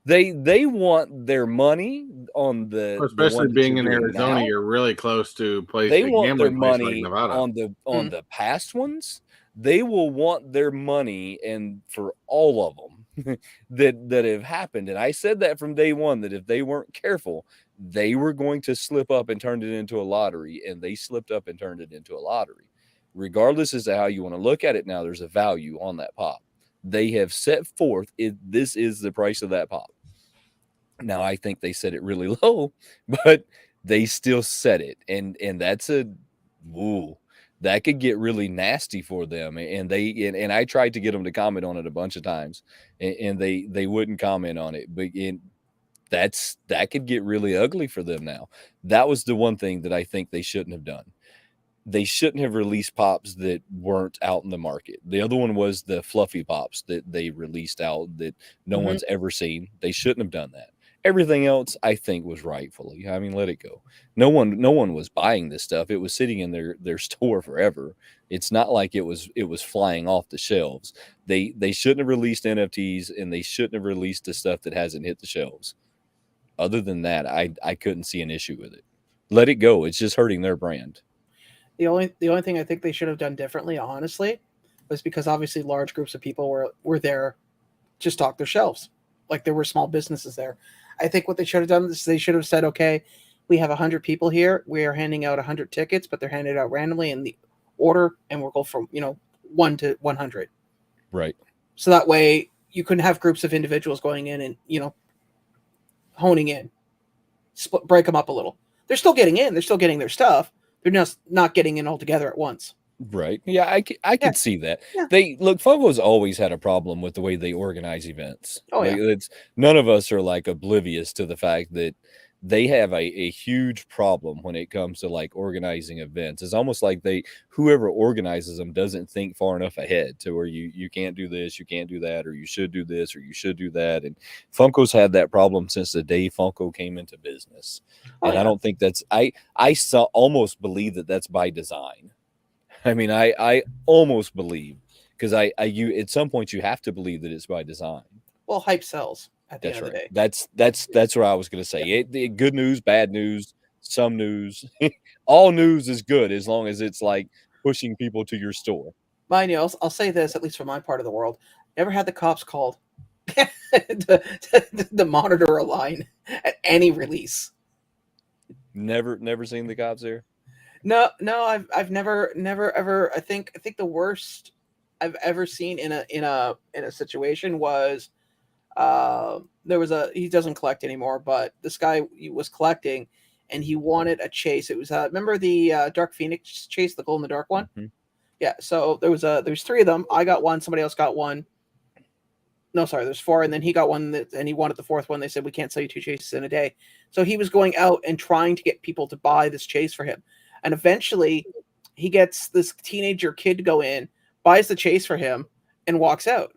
they want their money on the especially the being in Arizona, now. You're really close to places. They want their money like on the past ones. They will want their money, and for all of them that have happened. And I said that from day one, that if they weren't careful, they were going to slip up and turn it into a lottery, and they slipped up and turned it into a lottery. Regardless as to how you want to look at it now, there's a value on that pop. They have set forth this is the price of that pop. Now, I think they set it really low, but they still set it. And that's that could get really nasty for them. And I tried to get them to comment on it a bunch of times, and they wouldn't comment on it. But that could get really ugly for them now. That was the one thing that I think they shouldn't have done. They shouldn't have released pops that weren't out in the market. The other one was the fluffy pops that they released out that no one's ever seen. They shouldn't have done that. Everything else, I think, was rightfully. I mean, let it go. No one was buying this stuff. It was sitting in their store forever. It's not like it was flying off the shelves. They shouldn't have released NFTs, and they shouldn't have released the stuff that hasn't hit the shelves. Other than that, I couldn't see an issue with it. Let it go. It's just hurting their brand. The only thing I think they should have done differently, honestly, was because obviously large groups of people were there to stock their shelves. Like there were small businesses there. I think what they should have done is they should have said, okay, we have 100 people here. We are handing out 100 tickets, but they're handed out randomly in the order, and we'll go from 1 to 100. Right. So that way you couldn't have groups of individuals going in and honing in, break them up a little. They're still getting in. They're still getting their stuff. They're just not getting in all together at once. Right. Yeah, I could see that. Yeah. Funko's always had a problem with the way they organize events. Oh, yeah. None of us are like oblivious to the fact that they have a huge problem when it comes to like organizing events. It's almost like whoever organizes them doesn't think far enough ahead to where you can't do this, you can't do that, or you should do this, or you should do that. And Funko's had that problem since the day Funko came into business. And I don't think that's I almost believe that that's by design. I mean, I almost believe, because you at some point you have to believe that it's by design. Well, hype sells at the end of the day. That's what I was going to say. Yeah. Good news, bad news, some news, all news is good as long as it's like pushing people to your store. Mind you, I'll say this, at least for my part of the world, never had the cops called to monitor a line at any release. Never seen the cops there. No, I've never ever. I think the worst I've ever seen in a situation was He doesn't collect anymore, but this guy was collecting, and he wanted a chase. It was remember the Dark Phoenix chase, the glow in the dark one? Mhm. Yeah. So there's 3 of them. I got one. Somebody else got one. No, sorry, there's 4, and then he got one, and he wanted the 4th one. They said we can't sell you 2 chases in a day. So he was going out and trying to get people to buy this chase for him, and eventually he gets this teenager kid to go in, buys the chase for him, and walks out.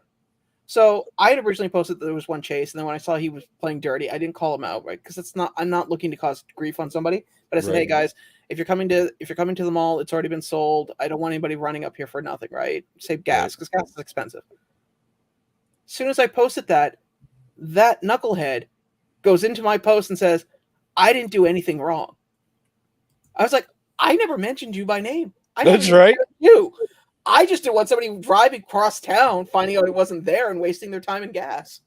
So I had originally posted that there was one chase, and then when I saw he was playing dirty, I didn't call him out, right? Because I'm not looking to cause grief on somebody. But I said, hey Right. guys, if you're coming to the mall, it's already been sold. I don't want anybody running up here for nothing, right? Save gas, because gas is expensive. As soon as I posted that knucklehead goes into my post and says, I didn't do anything wrong. I was like, I never mentioned you by name. That's right. You. I just didn't want somebody driving across town, finding out it wasn't there, and wasting their time and gas.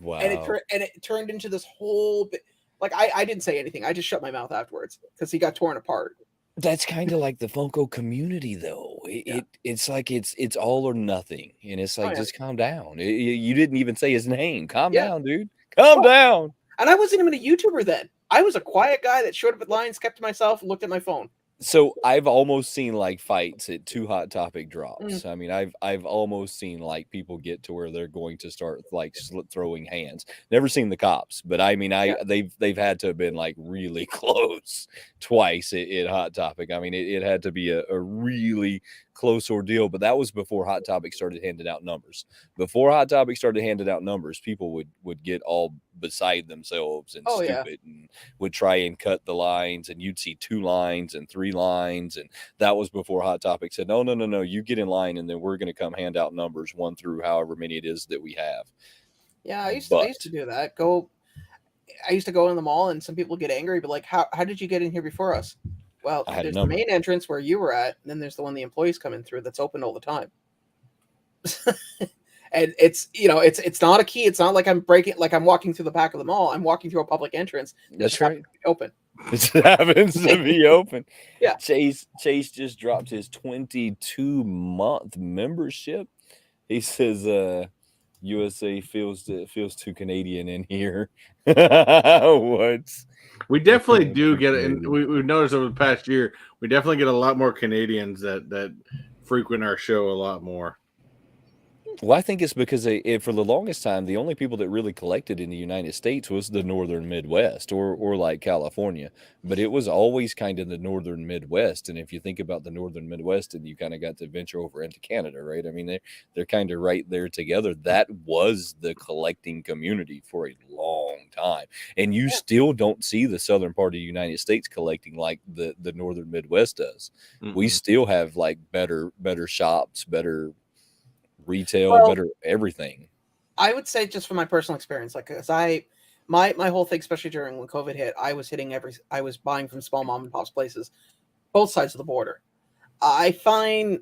Wow. And it turned into this whole bit. Like, I didn't say anything. I just shut my mouth afterwards because he got torn apart. That's kind of like the Funko community, though. It's like it's all or nothing, and it's like, just calm down. You didn't even say his name. Calm down, dude. Calm down. And I wasn't even a YouTuber then. I was a quiet guy that showed up at lines, kept to myself, and looked at my phone. So I've almost seen like fights at 2 Hot Topic drops. I mean, I've almost seen like people get to where they're going to start like throwing hands. Never seen the cops, but I mean, they've had to have been like really close twice at Hot Topic. I mean, it had to be a really close ordeal, but that was before Hot Topic started handing out numbers. Before Hot Topic started handing out numbers, people would get all beside themselves and stupid and would try and cut the lines, and you'd see 2 lines and 3 lines, and that was before Hot Topic said, no, you get in line, and then we're going to come hand out numbers 1 through however many it is that we have. Yeah, I used to do that. I used to go in the mall, and some people get angry, but like, how did you get in here before us? Well, there's the main entrance where you were at, and then there's the one the employees come in through that's open all the time. And it's not a key. It's not like I'm walking through the back of the mall. I'm walking through a public entrance. That's right. Open. It happens to be open. Yeah. Chase just dropped his 22-month membership. He says, USA feels too Canadian in here. What? We definitely do get it, and we've noticed over the past year, we definitely get a lot more Canadians that frequent our show a lot more. Well, I think it's because for the longest time, the only people that really collected in the United States was the northern Midwest or like California. But it was always kind of the northern Midwest. And if you think about the northern Midwest, and you kind of got to venture over into Canada, right? I mean, they're kind of right there together. That was the collecting community for a long time. And you still don't see the southern part of the United States collecting like the northern Midwest does. Mm-hmm. We still have like better shops, better retail, better everything. I would say, just from my personal experience, like, because my whole thing, especially during when COVID hit, I was buying from small mom and pops places, both sides of the border. I find,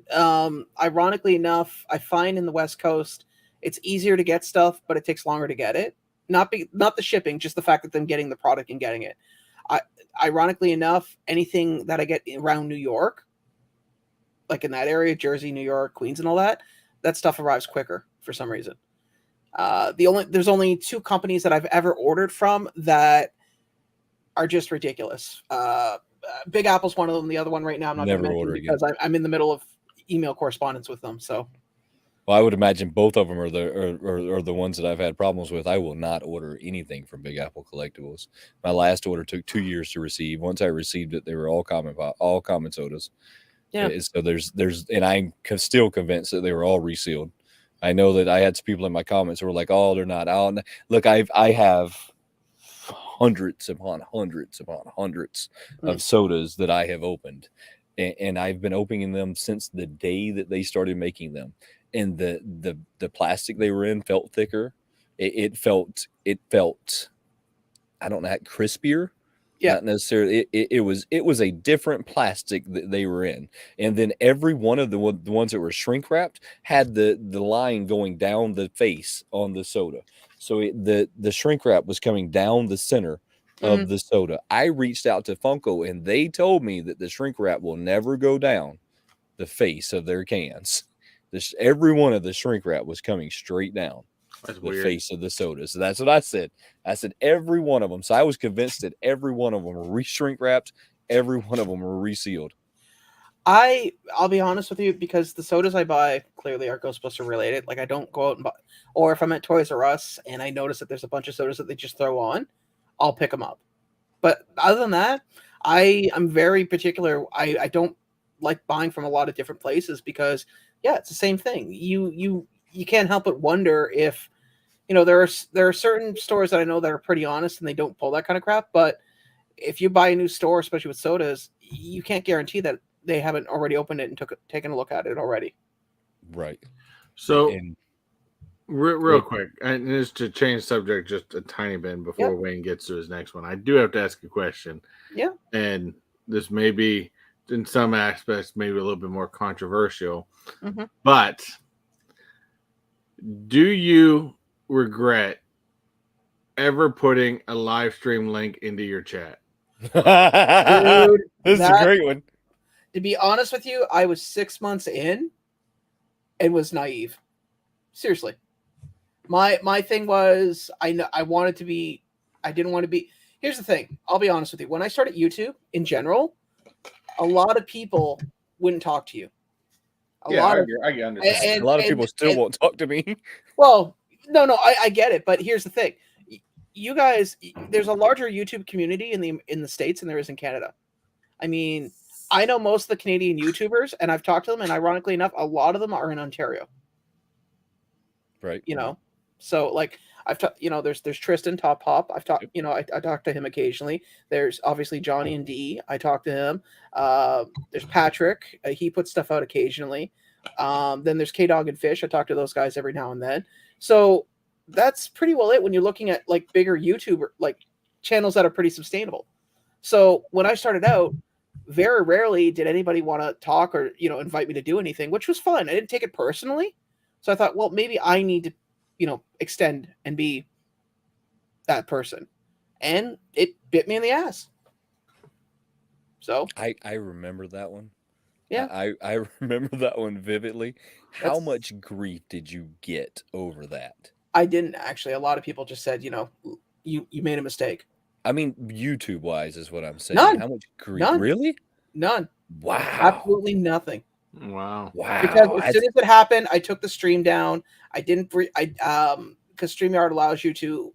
ironically enough, in the West Coast, it's easier to get stuff, but it takes longer to get it. Not the shipping, just the fact that them getting the product and getting it. Ironically enough, anything that I get around New York, like in that area, Jersey, New York, Queens, and all that stuff arrives quicker for some reason. There's only 2 companies that I've ever ordered from that are just ridiculous. Big Apple's one of them. The other one right now I'm not going to mention because I'm in the middle of email correspondence with them. So, well, I would imagine both of them are the ones that I've had problems with. I will not order anything from Big Apple Collectibles. My last order took 2 years to receive. Once I received it, they were all common sodas. Yeah. So and I'm still convinced that they were all resealed. I know that I had some people in my comments who were like, "Oh, they're not out." Look, I have hundreds upon hundreds of sodas that I have opened, and I've been opening them since the day that they started making them. And the plastic they were in felt thicker. It felt I don't know, crispier. Yeah, not necessarily. It was a different plastic that they were in, and then every one of the ones that were shrink wrapped had the line going down the face on the soda. So the shrink wrap was coming down the center of the soda. I reached out to Funko, and they told me that the shrink wrap will never go down the face of their cans. Every one of the shrink wrap was coming straight down. That's the weird. face of the soda. So that's what I said. I said every one of them. So I was convinced that every one of them were re-shrink wrapped. Every one of them were resealed. I'll be honest with you, because the sodas I buy clearly are Ghostbuster related. Like, I don't go out and buy, or if I'm at Toys R Us and I notice that there's a bunch of sodas that they just throw on, I'll pick them up. But other than that, I'm very particular. I don't like buying from a lot of different places because, yeah, it's the same thing. You can't help but wonder if, there are certain stores that I know that are pretty honest and they don't pull that kind of crap. But if you buy a new store, especially with sodas, you can't guarantee that they haven't already opened it and taken a look at it already. Right. So, And real quick, and just to change subject just a tiny bit before Wayne gets to his next one, I do have to ask a question. Yeah. And this may be, in some aspects, maybe a little bit more controversial. Mm-hmm. But do you regret ever putting a live stream link into your chat? Dude, this is a great one. To be honest with you, I was 6 months in and was naive. Seriously. My thing was, I didn't want to be. Here's the thing. I'll be honest with you. When I started YouTube in general, a lot of people wouldn't talk to you. I understand. A lot of people still won't talk to me. Well, no, I get it. But here's the thing. You guys, there's a larger YouTube community in the States than there is in Canada. I mean, I know most of the Canadian YouTubers, and I've talked to them, and ironically enough, a lot of them are in Ontario. Right. So like I've talked, there's Tristan Top Hop. I've talked, I talk to him occasionally. There's obviously Johnny and D. I talk to him. There's Patrick. He puts stuff out occasionally. Then there's K Dog and Fish. I talk to those guys every now and then. So that's pretty well it when you're looking at like bigger YouTuber like channels that are pretty sustainable. So when I started out, very rarely did anybody want to talk or invite me to do anything, which was fun. I didn't take it personally. So I thought, well, maybe I need to extend and be that person. And it bit me in the ass. So I remember that one. Yeah. I remember that one vividly. How much grief did you get over that? I didn't actually. A lot of people just said, you made a mistake. I mean, YouTube wise is what I'm saying. None. How much grief? None. Really? None. Wow. Absolutely nothing. Wow. Because as soon as it happened, I took the stream down. I didn't because StreamYard allows you to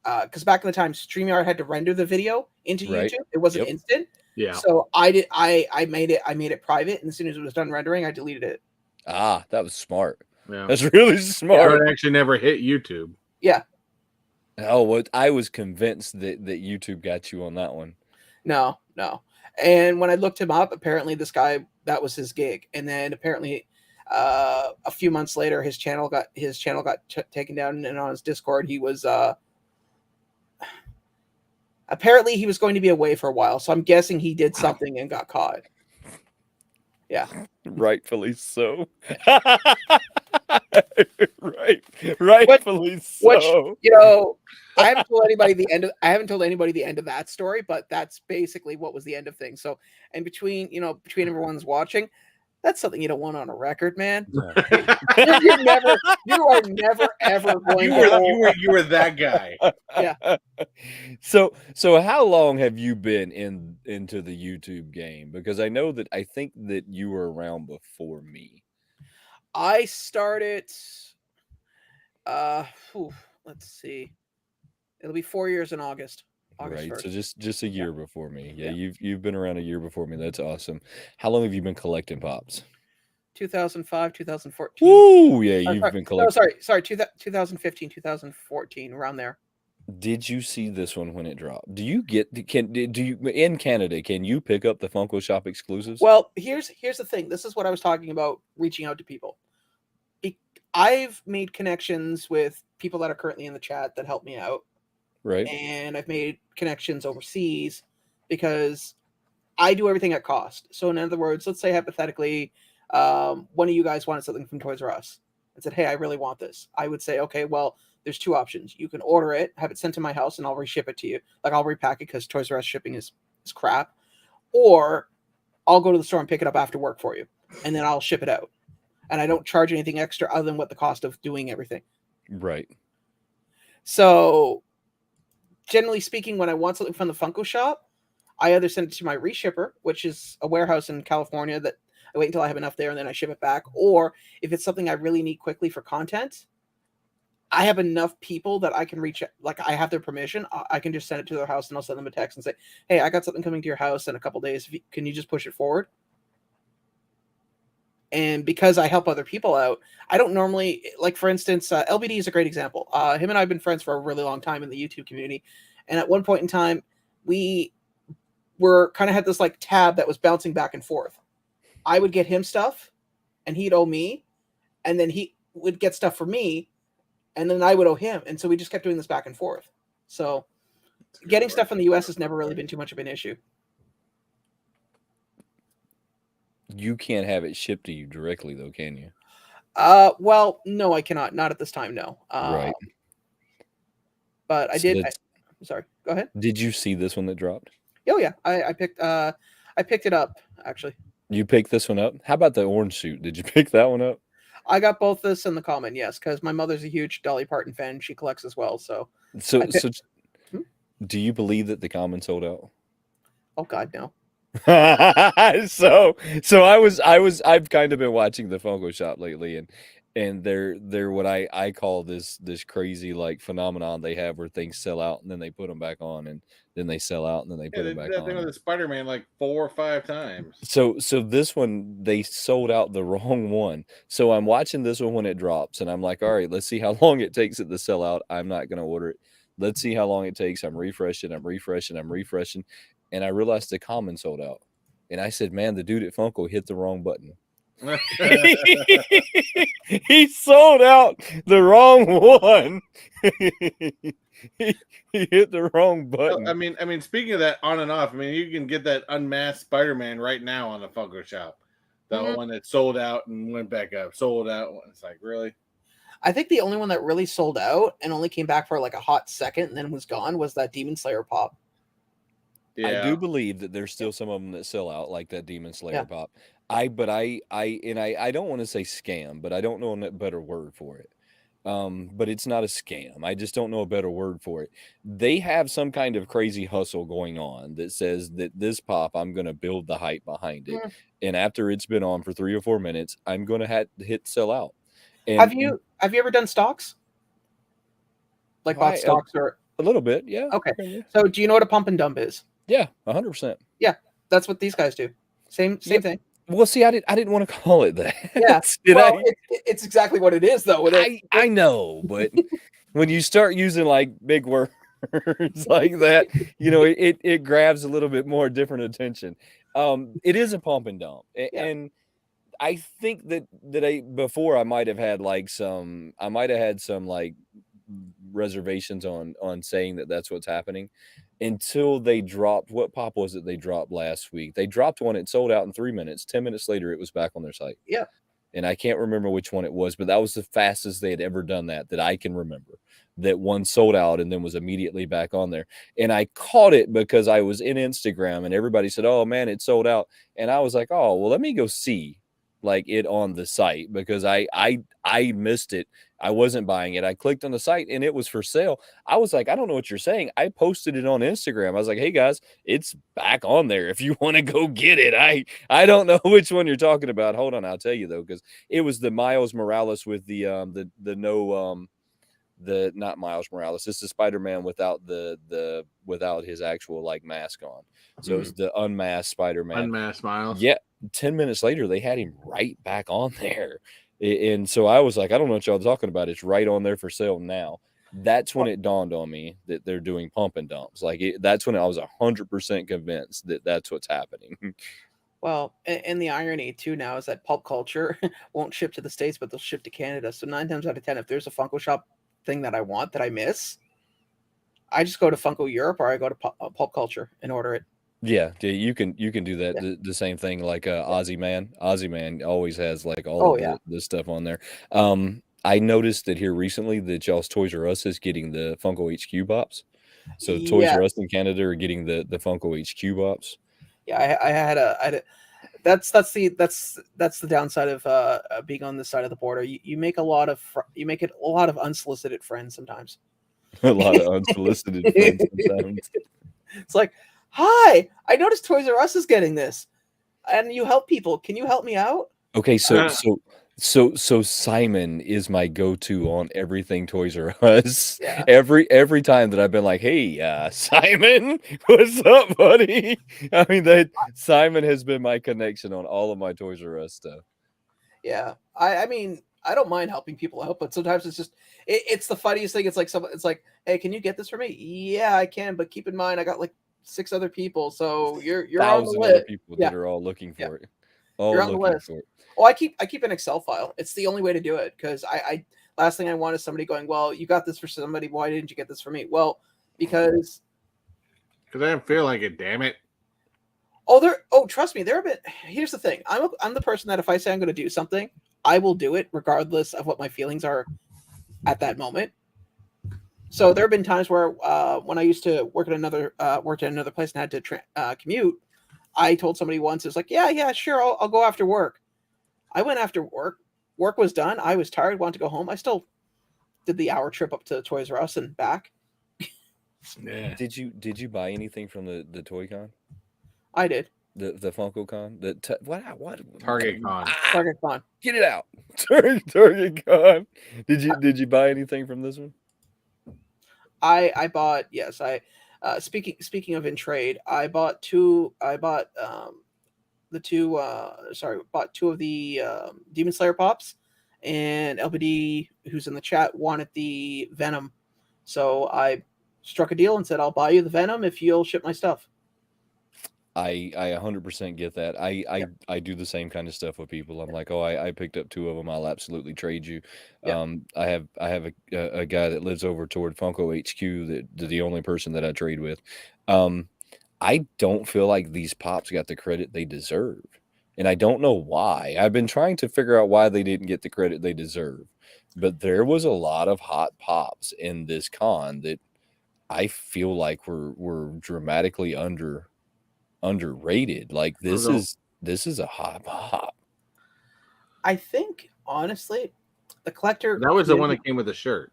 because back in the time, StreamYard had to render the video into YouTube. It wasn't instant. Yeah. So I made it private, and as soon as it was done rendering, I deleted it. Ah, that was smart. Yeah. That's really smart. It actually never hit YouTube. Yeah. Oh, well, I was convinced that YouTube got you on that one. No. And when I looked him up, apparently this guy, that was his gig. And then apparently a few months later, his channel got taken down, and on his Discord, he was apparently he was going to be away for a while. So I'm guessing he did something and got caught. Yeah. Rightfully so. Rightfully so. Which, I haven't told anybody the end of that story, but that's basically what was the end of things. So, and between everyone's watching, that's something you don't want on a record, man. You are never ever going. You were that guy. Yeah. So how long have you been into the YouTube game? Because I think that you were around before me. I started. Let's see. It'll be 4 years in August. Right. 1st. So just a year before me. Yeah, you've been around a year before me. That's awesome. How long have you been collecting pops? 2005, 2014. Ooh, yeah, you've been collecting. No, sorry, 2015, 2014, around there. Did you see this one when it dropped? Do you in Canada, can you pick up the Funko Shop exclusives? Well, here's the thing. This is what I was talking about, reaching out to people. I've made connections with people that are currently in the chat that help me out. Right. And I've made connections overseas because I do everything at cost. So in other words, let's say hypothetically, one of you guys wanted something from Toys R Us and said, hey, I really want this. I would say, okay, well, there's two options. You can order it, have it sent to my house, and I'll reship it to you. Like, I'll repack it because Toys R Us shipping is crap. Or I'll go to the store and pick it up after work for you, and then I'll ship it out. and I don't charge anything extra other than what the cost of doing everything. Right. So, generally speaking, when I want something from the Funko shop, I either send it to my reshipper, which is a warehouse in California that I wait until I have enough there and then I ship it back. Or if it's something I really need quickly for content, I have enough people that I can reach, like I have their permission. I can just send it to their house and I'll send them a text and say, hey, I got something coming to your house in a couple days. Can you just push it forward? And because I help other people out, I don't normally, like for instance, LBD is a great example. Him and I have been friends for a really long time in the YouTube community. And at one point in time, we were kind of had this like tab that was bouncing back and forth. I would get him stuff and he'd owe me, and then he would get stuff for me, and then I would owe him. And so we just kept doing this back and forth. So getting stuff from the US has never really been too much of an issue. You can't have it shipped to you directly though, can you? Well, no, I cannot. Not at this time, no. Right. But I So did. Sorry, go ahead. Did you see this one that dropped? Oh yeah, I picked it up actually. You picked this one up? How about the orange suit? Did you pick that one up? I got both this and the common, yes, because my mother's a huge Dolly Parton fan. She collects as well, so. So do you believe that the common sold out? Oh God, no. so I've kind of been watching the Funko shop lately, and they're what I call this crazy like phenomenon they have where things sell out and then they put them back on and then they sell out and then they put them back that on. thing with the Spider-Man like 4 or 5 times. So this one they sold out the wrong one. So I'm watching this one when it drops and I'm like, all right, let's see how long it takes it to sell out. I'm not gonna order it. Let's see how long it takes. I'm refreshing, and I realized the common sold out. And I said, man, the dude at Funko hit the wrong button. He sold out the wrong one. he hit the wrong button. I mean, speaking of that on and off, I mean, you can get that unmasked Spider-Man right now on the Funko shop. The one that sold out and went back up, sold out. It's like, really? I think the only one that really sold out and only came back for like a hot second and then was gone was that Demon Slayer pop. Yeah. I do believe that there's still some of them that sell out, like that Demon Slayer pop. I don't want to say scam, but I don't know a better word for it. But it's not a scam. I just don't know a better word for it. They have some kind of crazy hustle going on that says that this pop, I'm going to build the hype behind it. And after it's been on for 3 or 4 minutes, I'm going to hit sell out. And have you ever done stocks? Like bought stocks or a little bit? Yeah. Okay. So do you know what a pump and dump is? Yeah, 100%. Yeah, that's what these guys do. Same thing. Well, see, I didn't want to call it that. Yeah, it's exactly what it is, though. I know, but when you start using like big words like that, you know, it grabs a little bit more different attention. It is a pump and dump, and I think that before I might have had some like reservations on saying that that's what's happening until they dropped. What pop was it they dropped last week? They dropped one. It sold out in 3 minutes. 10 minutes later, it was back on their site. Yeah. And I can't remember which one it was, but that was the fastest they had ever done that I can remember. That one sold out and then was immediately back on there. And I caught it because I was in Instagram and everybody said, oh man, it sold out. And I was like, oh, well, let me go see like it on the site because I missed it. I wasn't buying it. I clicked on the site and it was for sale. I was like, I don't know what you're saying. I posted it on Instagram. I was like, hey guys, it's back on there if you want to go get it. I don't know which one you're talking about. Hold on, I'll tell you though, because it was the Miles Morales with not Miles Morales. It's the Spider-Man without without his actual like mask on. So it's the unmasked Spider-Man. Unmasked Miles. Yeah. 10 minutes later, they had him right back on there. And so I was like, I don't know what y'all are talking about. It's right on there for sale now. That's when it dawned on me that they're doing pump and dumps. Like that's when I was 100% convinced that that's what's happening. Well, and the irony too now is that pulp culture won't ship to the States, but they'll ship to Canada. So 9 times out of 10, if there's a Funko shop thing that I want that I miss, I just go to Funko Europe or I go to pulp culture and order it. Yeah, you can do that. Yeah. The same thing like Aussie Man always has like all of the stuff on there. I noticed that here recently that y'all's Toys R Us is getting the Funko HQ Bops. So Toys R Us in Canada are getting the Funko HQ Bops. Yeah, I had that's the downside of being on this side of the border. You make a lot of unsolicited friends sometimes. A lot of unsolicited friends sometimes. It's like, hi, I noticed Toys R Us is getting this, and you help people. Can you help me out? Okay, so Simon is my go-to on everything Toys R Us. Yeah. Every time that I've been like, "Hey, Simon, what's up, buddy?" I mean, that Simon has been my connection on all of my Toys R Us stuff. Yeah, I mean, I don't mind helping people out, but sometimes it's just it's the funniest thing. It's like, hey, can you get this for me? Yeah, I can, but keep in mind, I got like 6 other people, so you're on the 1,000 other list. people Yeah, that are all looking yeah, for it. All you're on the looking list. for it. Oh, I keep an Excel file. It's the only way to do it because I last thing I want is somebody going, well, you got this for somebody. Why didn't you get this for me? Well, because I didn't feel like it. Damn it. trust me, there have been. Here's the thing. I'm the person that if I say I'm going to do something, I will do it regardless of what my feelings are at that moment. So there have been times where when I used to work at another place and had to commute, I told somebody once, it's like, yeah, sure, I'll go after work. I went after work. Work was done. I was tired, wanted to go home. I still did the hour trip up to Toys R Us and back. Yeah. Did you buy anything from the Toy Con? I did. The Funko Con? What? Target Con. Target Con. Get it out. Target Con. Did you buy anything from this one? I bought, yes, speaking of in trade, bought two of the Demon Slayer pops, and LBD, who's in the chat, wanted the Venom. So I struck a deal and said, I'll buy you the Venom if you'll ship my stuff. I 100% get that. I do the same kind of stuff with people. I'm like, oh, I picked up 2 of them. I'll absolutely trade you. Yeah. I have a guy that lives over toward Funko HQ that the only person that I trade with. I don't feel like these pops got the credit they deserve, and I don't know why. I've been trying to figure out why they didn't get the credit they deserve, but there was a lot of hot pops in this con that I feel like were dramatically underrated. Like this is a hot pop. I think honestly, the collector That was the one that came with a shirt.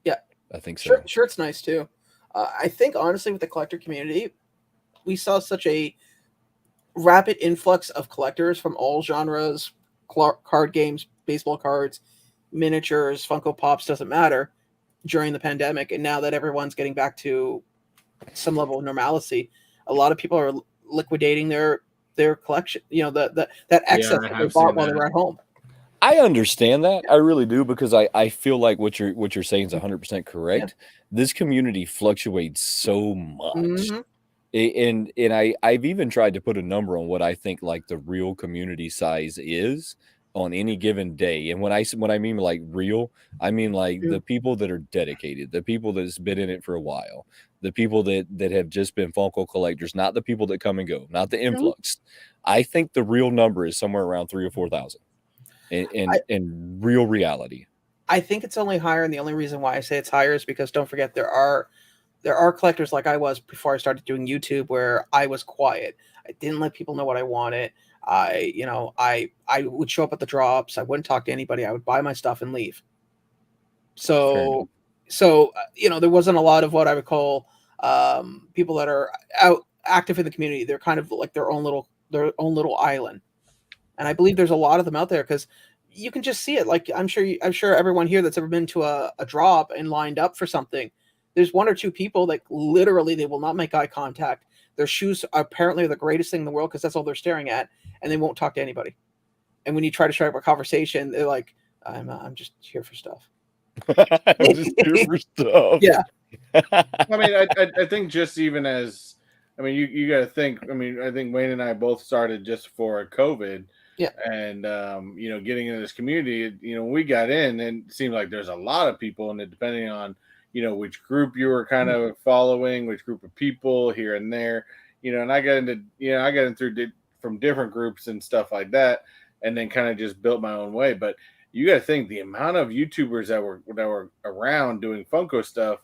Yeah, I think so. Shirt's nice too. I think honestly, with the collector community, we saw such a rapid influx of collectors from all genres, card games, baseball cards, miniatures, Funko Pops, doesn't matter, during the pandemic. And now that everyone's getting back to some level of normalcy, a lot of people are liquidating their collection, that excess that they bought while they were at home. I understand that. I really do, because I feel like what you're saying is 100% correct. Yeah. This community fluctuates so much. Mm-hmm. And I've even tried to put a number on what I think like the real community size is on any given day. And when I mean like real, I mean like the people that are dedicated, the people that's been in it for a while, the people that have just been Funko collectors, not the people that come and go, not the influx. I think the real number is somewhere around 3,000 or 4,000 in real reality. I think it's only higher, and the only reason why I say it's higher is because don't forget there are collectors like I was before I started doing YouTube, where I was quiet. I didn't let people know what I wanted. I would show up at the drops. I wouldn't talk to anybody. I would buy my stuff and leave. So there wasn't a lot of what I would call people that are active in the community. They're kind of like their own little island. And I believe there's a lot of them out there, because you can just see it. Like I'm sure everyone here that's ever been to a drop and lined up for something, there's 1 or 2 people that literally they will not make eye contact. Their shoes apparently are the greatest thing in the world because that's all they're staring at, and they won't talk to anybody. And when you try to strike up a conversation, they're like, I'm just here for stuff. I'm just here for stuff. Yeah. I mean, I think just even as, I mean, you got to think, I mean, I think Wayne and I both started just for COVID. Yeah. And, getting into this community, when we got in, and it seemed like there's a lot of people, and depending on, which group you were kind of following, which group of people here and there, and I got in through from different groups and stuff like that, and then kind of just built my own way. But you got to think the amount of YouTubers that were around doing Funko stuff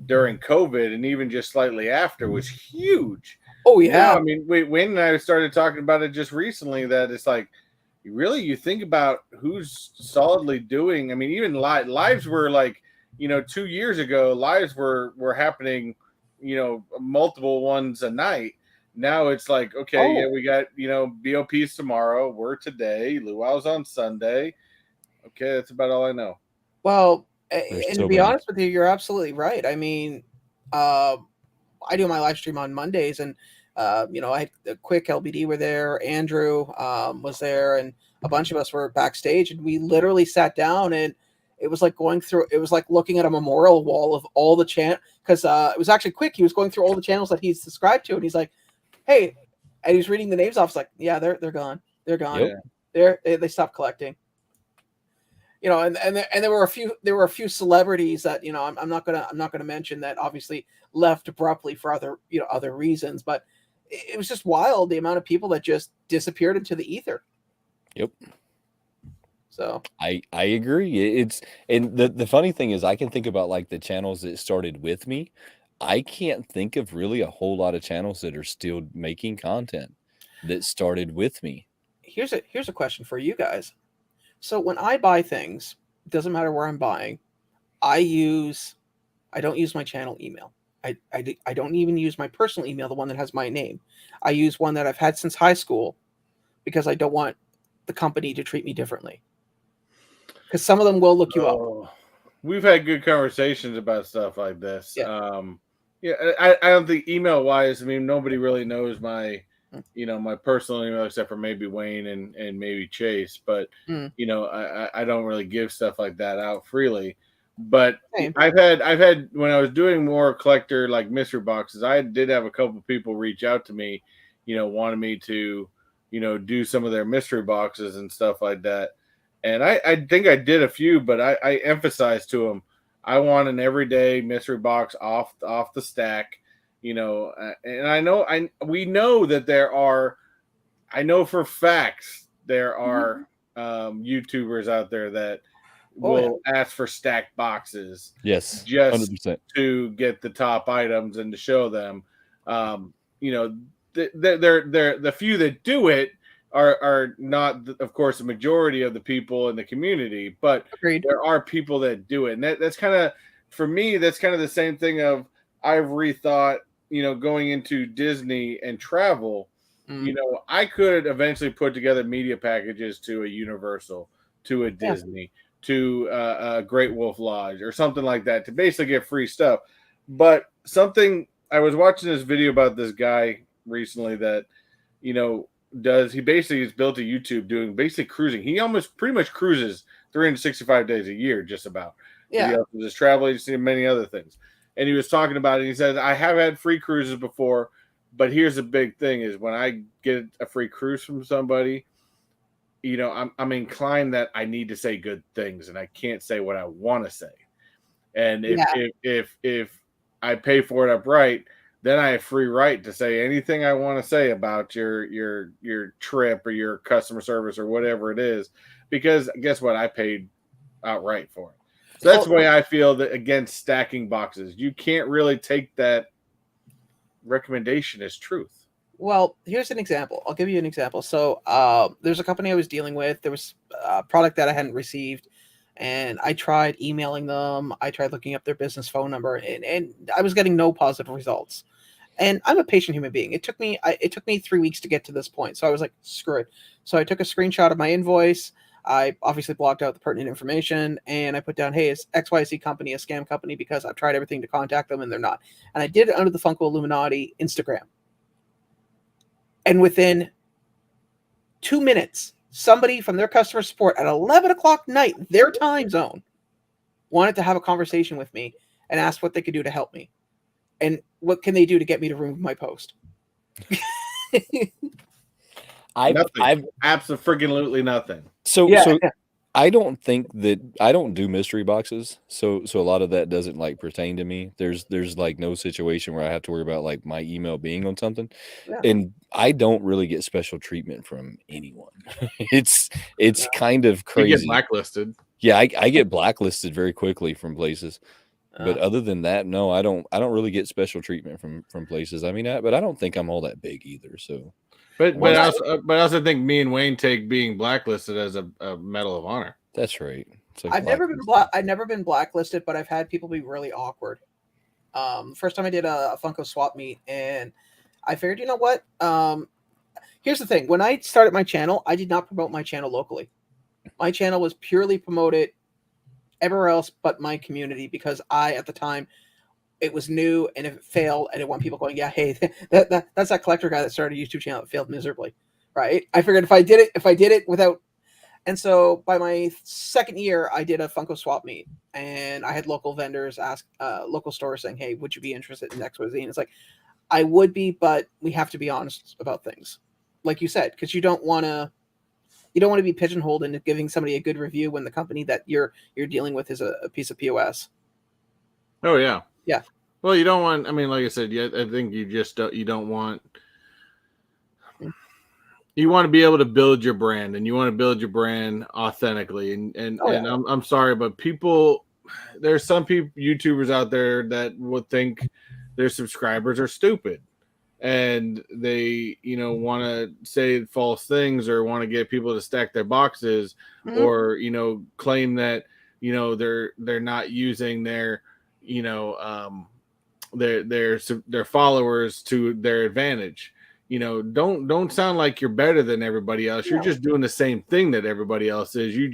during COVID and even just slightly after was huge. Oh No, yeah. I mean, Wayne and I started talking about it just recently. That it's like, really, you think about who's solidly doing. I mean, even lives were like, 2 years ago, lives were happening, multiple ones a night. Now it's like, okay, yeah, Oh we got BOPs tomorrow. We're today. Luau's on Sunday. Okay, that's about all I know. well, There's and to so be many. honest with you, you're absolutely right. I mean, uh, I do my live stream on Mondays, and I had a quick LBD were there, Andrew was there, and a bunch of us were backstage, and we literally sat down, and it was like it was like looking at a memorial wall of all the because it was actually quick. He was going through all the channels that he's subscribed to, and he's like, "Hey," and he's reading the names off. It's like, "Yeah, they're gone. They're gone. Yep. They stopped collecting." And there were a few celebrities that I'm not gonna mention that obviously left abruptly for other reasons, but it was just wild the amount of people that just disappeared into the ether. Yep. So I agree. And the funny thing is I can think about like the channels that started with me. I can't think of really a whole lot of channels that are still making content that started with me. here's a question for you guys. So when I buy things, it doesn't matter where I'm buying, I don't use my channel email. I don't even use my personal email, the one that has my name. I use one that I've had since high school because I don't want the company to treat me differently. Because some of them will look you up. Oh, we've had good conversations about stuff like this. Yeah. Yeah, I don't think email wise. I mean, nobody really knows my, my personal email except for maybe Wayne and maybe Chase. But Mm. I don't really give stuff like that out freely. But Same. I've had when I was doing more collector like mystery boxes, I did have a couple people reach out to me, wanted me to, do some of their mystery boxes and stuff like that. And I think I did a few, but I emphasized to them I want an everyday mystery box off the stack, and we know that I know for facts there are YouTubers out there that Oh yeah. will ask for stacked boxes Yes. just 100%. to get the top items and to show them. You know, they're the few that do it are not, of course, the majority of the people in the community, but Agreed. there are people that do it, and that's kind of, for me, that's kind of the same thing of I've rethought, going into Disney and travel. Mm. I could eventually put together media packages to a Universal, to a Yeah. Disney, to a Great Wolf Lodge or something like that to basically get free stuff. But something, I was watching this video about this guy recently that, he basically has built a YouTube doing basic cruising. He almost pretty much cruises 365 days a year, just about. He Yeah. also does travel agency and many other things. And he was talking about it. He says, I have had free cruises before, but here's the big thing is when I get a free cruise from somebody, I'm inclined that I need to say good things and I can't say what I want to say. And if I pay for it upright, then I have free right to say anything I want to say about your trip or your customer service or whatever it is, because guess what? I paid outright for it. So that's the way I feel that against stacking boxes. You can't really take that recommendation as truth. Well, here's an example. I'll give you an example. So there's a company I was dealing with. There was a product that I hadn't received, and I tried emailing them. I tried looking up their business phone number, and I was getting no positive results. And I'm a patient human being. It took me 3 weeks to get to this point. So I was like, screw it. So I took a screenshot of my invoice. I obviously blocked out the pertinent information, and I put down, hey, is XYZ company a scam company? Because I've tried everything to contact them, and they're not. And I did it under the Funko Illuminati Instagram. And within 2 minutes, somebody from their customer support at 11 o'clock night, their time zone, wanted to have a conversation with me and asked what they could do to help me. And what can they do to get me to remove my post? Nothing. Absolutely nothing. So I don't do mystery boxes. So a lot of that doesn't like pertain to me. There's like no situation where I have to worry about like my email being on something. Yeah. And I don't really get special treatment from anyone. It's kind of crazy. You get blacklisted. Yeah, I get blacklisted very quickly from places. But other than that, no, I don't really get special treatment from places. I mean, but I don't think I'm all that big either. So, But I also think me and Wayne take being blacklisted as a Medal of Honor. that's right. It's like I've never been blacklisted, but I've had people be really awkward. First time I did a Funko swap meet, and I figured, you know what? Here's the thing: when I started my channel, I did not promote my channel locally. My channel was purely promoted everywhere else but my community, because at the time, it was new, and if it failed, I didn't want people going, yeah, hey, that's that collector guy that started a YouTube channel that failed miserably, right? I figured if I did it without, and so by my second year, I did a Funko swap meet, and I had local vendors ask, local stores saying, hey, would you be interested in XYZ? And it's like, I would be, but we have to be honest about things, like you said, because you don't want to be pigeonholed into giving somebody a good review when the company that you're dealing with is a piece of POS. Oh yeah. Yeah. Well, you don't want. I mean, like I said, I think you don't want. You want to be able to build your brand, and you want to build your brand authentically. And I'm sorry, but there's some YouTubers out there that would think their subscribers are stupid, and they want to say false things, or want to get people to stack their boxes, or claim that they're not using their their followers to their advantage. Don't sound like you're better than everybody else. You're just doing the same thing that everybody else is. You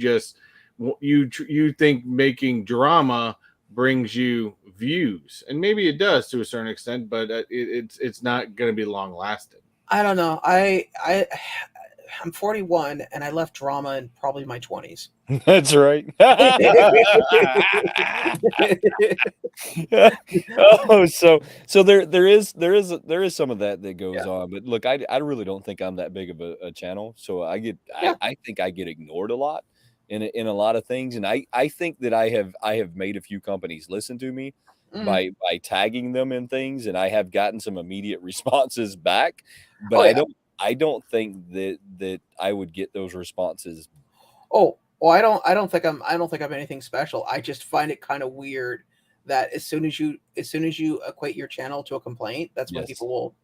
think making drama brings you views, and maybe it does to a certain extent, but it's not going to be long lasting. I don't know. I'm 41, and I left drama in probably my 20s. That's right. So there is some of that goes on, but look, I really don't think I'm that big of a channel, so I think I get ignored a lot in a lot of things, and I think that I have made a few companies listen to me by tagging them in things, and I have gotten some immediate responses back, but I don't think that I would get those responses. Oh, well, I don't think I'm anything special. I just find it kind of weird that as soon as you equate your channel to a complaint, that's when people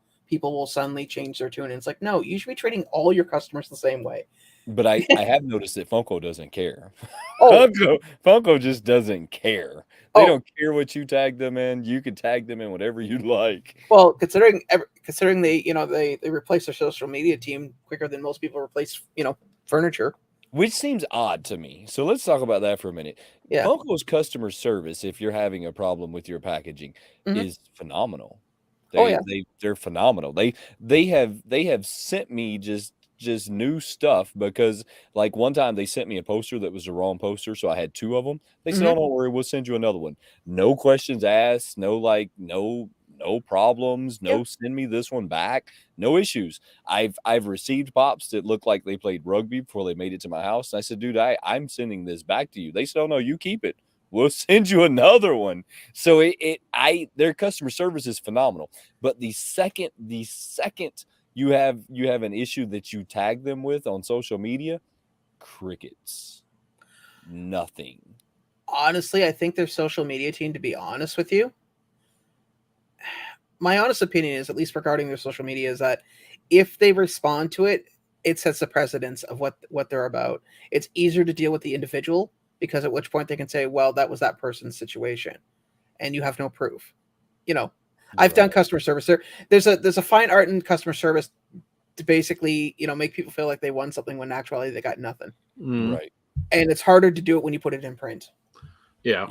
will suddenly change their tune. And it's like, no, you should be treating all your customers the same way. But I have noticed that Funko doesn't care. Oh. Funko just doesn't care. They don't care what you tag them in. You can tag them in whatever you like. Well, considering they replace their social media team quicker than most people replace furniture, which seems odd to me. So let's talk about that for a minute. Yeah. Funko's customer service, if you're having a problem with your packaging, is phenomenal. They're phenomenal. They have sent me just new stuff, because like one time they sent me a poster that was the wrong poster, so I had two of them. They said, "Oh, don't worry, we'll send you another one." No questions asked, no problems, send me this one back, no issues. I've received pops that look like they played rugby before they made it to my house, and I said, "Dude, I'm sending this back to you." They said, "Oh no, you keep it. We'll send you another one." So their customer service is phenomenal. But the second you have an issue that you tag them with on social media, crickets, nothing. Honestly, I think their social media team, to be honest with you, my honest opinion is, at least regarding their social media, is that if they respond to it, it sets the precedence of what they're about. It's easier to deal with the individual, because at which point they can say, well, that was that person's situation, and you have no proof. I've done customer service. There's a fine art in customer service to basically, make people feel like they won something when in actuality they got nothing. Right. And it's harder to do it when you put it in print. Yeah.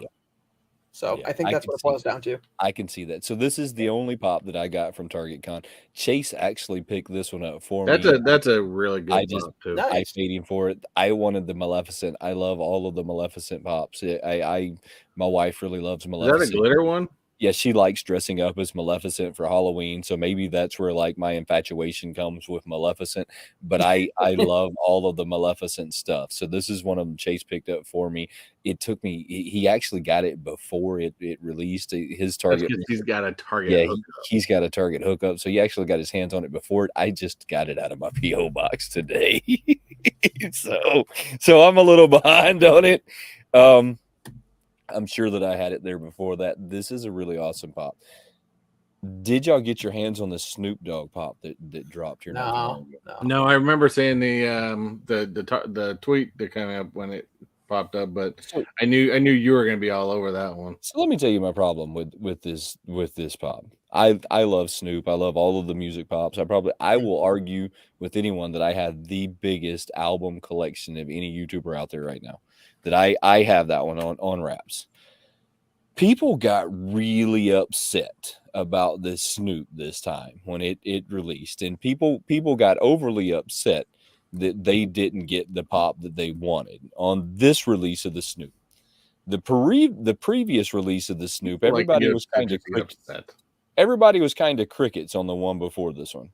So I think that's what it boils down to. I can see that. So this is the only pop that I got from Target Con. Chase actually picked this one up for me. That's a really good pop too. Nice. I paid him for it. I wanted the Maleficent. I love all of the Maleficent pops. My wife really loves Maleficent. Is that a glitter one? Yeah, she likes dressing up as Maleficent for Halloween, so maybe that's where like my infatuation comes with Maleficent. But I love all of the Maleficent stuff. So this is one of them Chase picked up for me. It took me. He actually got it before it released. His Target. He's got a Target. Yeah, he's got a Target hookup, so he actually got his hands on it before it. I just got it out of my PO box today, so I'm a little behind on it. I'm sure that I had it there before that. This is a really awesome pop. Did y'all get your hands on the Snoop Dogg pop that dropped here not too long ago? No, I remember seeing the tweet that came up when it popped up, but So, I knew you were going to be all over that one. so let me tell you my problem with this pop. I love Snoop. I love all of the music pops. I will argue with anyone that I have the biggest album collection of any YouTuber out there right now. That I have that one on wraps. People got really upset about this Snoop this time when it released, and people got overly upset that they didn't get the pop that they wanted on this release of the Snoop. The previous release of the Snoop, everybody was kind of upset. Everybody was kind of crickets on the one before this one.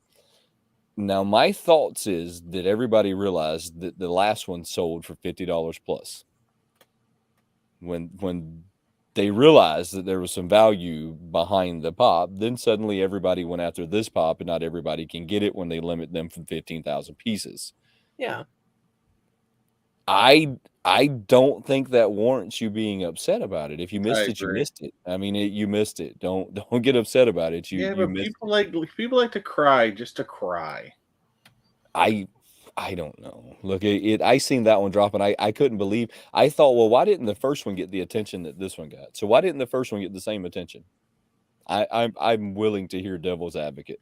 Now, my thoughts is that everybody realized that the last one sold for $50 plus. When they realized that there was some value behind the pop, then suddenly everybody went after this pop, and not everybody can get it when they limit them from 15,000 pieces. Yeah. I don't think that warrants you being upset about it. If you missed it, you agree. missed it. I mean, you missed it. Don't get upset about it. You missed people like to cry just to cry. I don't know. Look, I seen that one drop, and I couldn't believe. I thought, well, why didn't the first one get the attention that this one got? So why didn't the first one get the same attention? I'm willing to hear devil's advocate.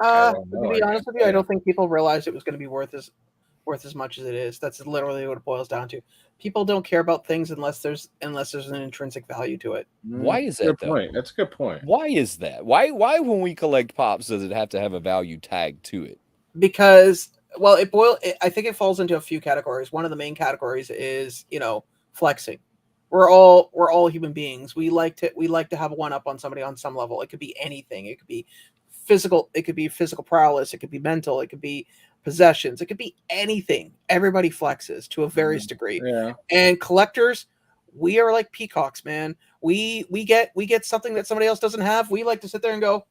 To be honest with you, I don't think people realized it was going to be worth as much as it is. That's literally what it boils down to. People don't care about things unless there's an intrinsic value to it. Why is that? Point. That's a good point. Why is that? Why when we collect pops does it have to have a value tag to it? Because I think it falls into a few categories. One of the main categories is, flexing. We're all human beings. We like to have one up on somebody on some level. It could be anything. It could be physical. It could be physical prowess. It could be mental. It could be possessions. It could be anything. Everybody flexes to a various degree. Yeah. And collectors, we are like peacocks, man. We get something that somebody else doesn't have. We like to sit there and go,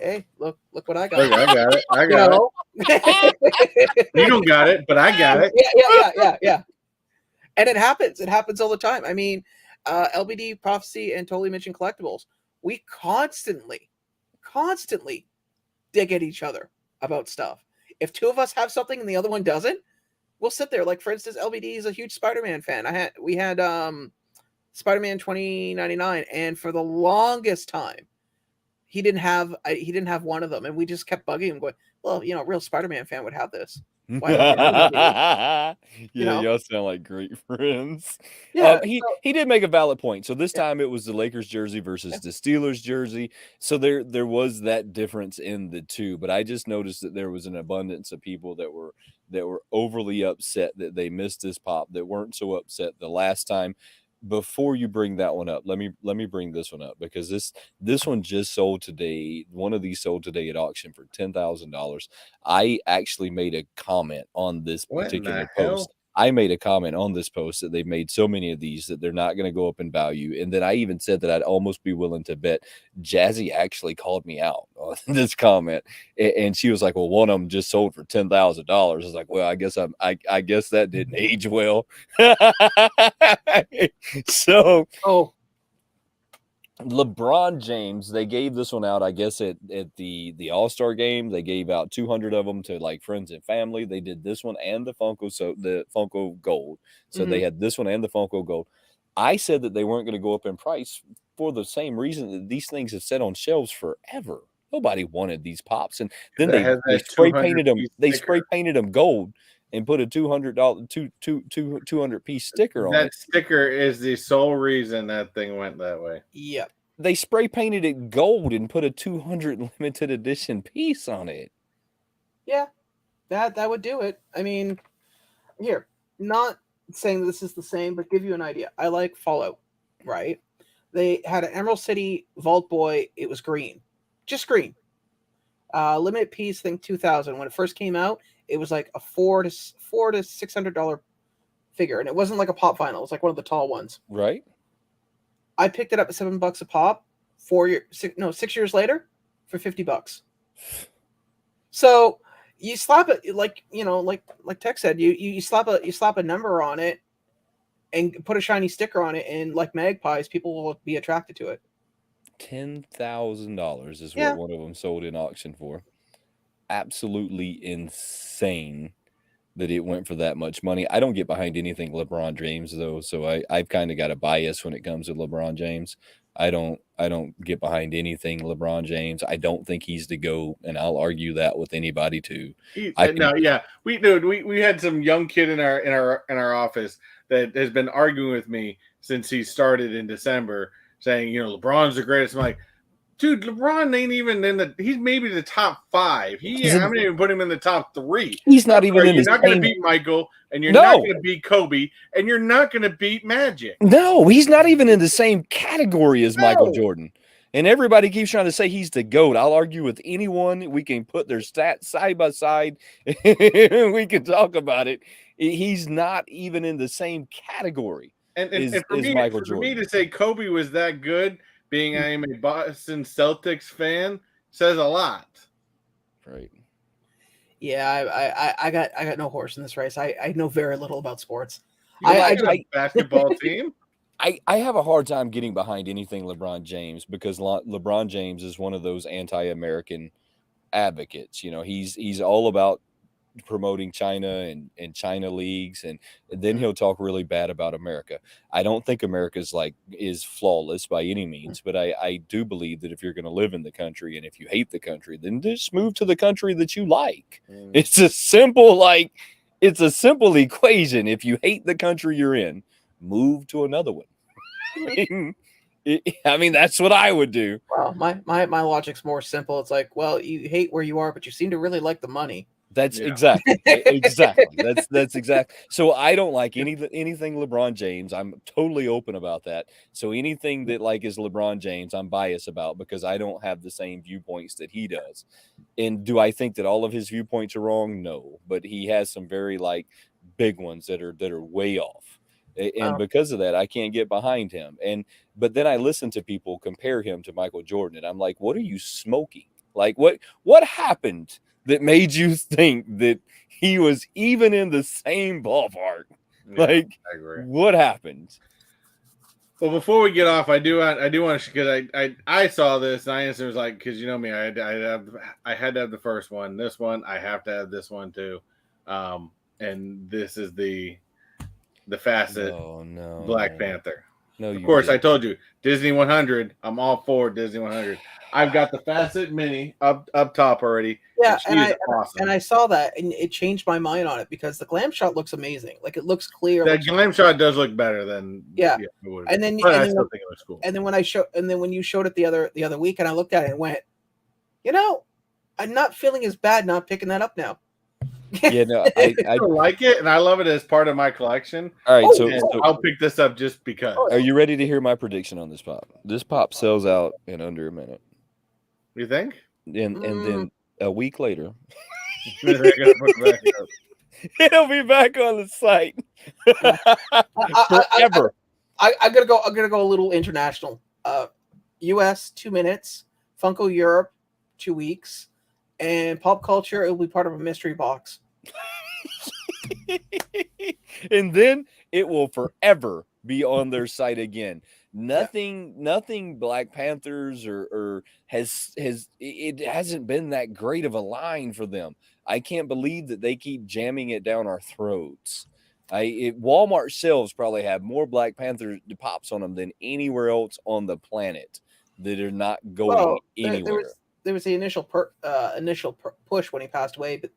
hey, look what I got. Look, I got it. I got it. You don't got it, but I got it. Yeah. And it happens. It happens all the time. I mean, LBD, Prophecy, and Totally Mentioned Collectibles, we constantly dig at each other about stuff. If two of us have something and the other one doesn't, we'll sit there. Like, for instance, LBD is a huge Spider-Man fan. We had Spider-Man 2099, and for the longest time, he didn't have one of them, and we just kept bugging him, going, well, a real Spider-Man fan would have this. Why don't you have it? Y'all sound like great friends. Yeah, he did make a valid point. So this time it was the Lakers jersey versus the Steelers jersey. So there was that difference in the two, but I just noticed that there was an abundance of people that were overly upset that they missed this pop, that weren't so upset the last time. Before you bring that one up, let me bring this one up, because this one just sold today. One of these sold today at auction for $10,000. I actually made a comment on this particular post. I made a comment on this post that they've made so many of these that they're not going to go up in value. And then I even said that I'd almost be willing to bet. Jazzy actually called me out on this comment, and she was like, well, one of them just sold for $10,000. I was like, well, I guess that didn't age well. So, LeBron James, they gave this one out, I guess, at the All-Star game. They gave out 200 of them to like friends and family. They did this one and the Funko Gold. So they had this one and the Funko Gold. I said that they weren't going to go up in price for the same reason that these things have sat on shelves forever. Nobody wanted these pops, and then they spray painted them. They spray painted them gold and put a $200 200 piece sticker on it. That sticker is the sole reason that thing went that way. Yeah. They spray painted it gold and put a 200 limited edition piece on it. Yeah, that would do it. I mean, here, not saying this is the same, but give you an idea. I like Fallout, right? They had an Emerald City Vault Boy. It was green, just green. Limited piece, I think 2000. When it first came out, it was like a $400 to $600 figure, and it wasn't like a pop vinyl. It was like one of the tall ones. Right. I picked it up at $7 a pop. 6 years later, for $50. So you slap it, like Tech said, you slap a number on it, and put a shiny sticker on it, and like magpies, people will be attracted to it. $10,000 is Yeah. what one of them sold in auction for. Absolutely insane that it went for that much money. I don't get behind anything LeBron James though, so I've kind of got a bias when it comes to LeBron James. I don't get behind anything LeBron James. I don't think he's the GOAT, and I'll argue that with anybody too. We had some young kid in our office that has been arguing with me since he started in December, saying, LeBron's the greatest. I'm like, dude, LeBron ain't even he's maybe the top 5. I'm not even putting him in the top 3. He's not even in the You're not going to beat Michael, and you're not going to beat Kobe, and you're not going to beat Magic. No, he's not even in the same category as Michael Jordan. And everybody keeps trying to say he's the GOAT. I'll argue with anyone. We can put their stats side by side. We can talk about it. He's not even in the same category as Michael Jordan. For me to say Kobe was that good, being I am a Boston Celtics fan, says a lot. Right. Yeah, I got no horse in this race. I know very little about sports. I basketball team. I have a hard time getting behind anything LeBron James because LeBron James is one of those anti-American advocates. He's all about promoting China and China leagues, and then he'll talk really bad about America. I don't think America's is flawless by any means, but I do believe that if you're going to live in the country and if you hate the country, then just move to the country that you like. It's a simple equation. If you hate the country you're in, move to another one. I mean, that's what I would do. Well, my logic's more simple. It's like, well, you hate where you are, but you seem to really like the money. That's exactly. That's exactly. So I don't like anything LeBron James. I'm totally open about that. So anything that is LeBron James, I'm biased about because I don't have the same viewpoints that he does. And do I think that all of his viewpoints are wrong? No, but he has some very big ones that are way off. And because of that, I can't get behind him. But then I listen to people compare him to Michael Jordan, and I'm like, what are you smoking? What happened that made you think that he was even in the same ballpark? Yeah, I agree. What happened? Well, before we get off, I do want to, because I saw this and I instantly was like, because you know me, I had to have the first one. This one, I have to have this one too. And this is the facet Black Panther. No, of course, I told you Disney 100. I'm all for Disney 100. I've got the facet mini up top already. Yeah, and awesome. And I saw that, and it changed my mind on it because the glam shot looks amazing. It looks clear. That glam shot does look better than it would. And then I still think it looks cool. And then when you showed it the other week, and I looked at it and went, I'm not feeling as bad not picking that up now. Yeah, no, I like it, and I love it as part of my collection. All right, so I'll pick this up just because. Are you ready to hear my prediction on this pop? This pop sells out in under a minute. You think? And then a week later, it'll be back on the site forever. I'm gonna go a little international. U.S. 2 minutes, Funko Europe 2 weeks, and pop culture. It will be part of a mystery box. And then it will forever be on their site again. Nothing Black Panthers or it hasn't been that great of a line for them. I can't believe that they keep jamming it down our throats. Walmart shelves probably have more Black Panther pops on them than anywhere else on the planet that are not going anywhere. There was the initial push when he passed away, but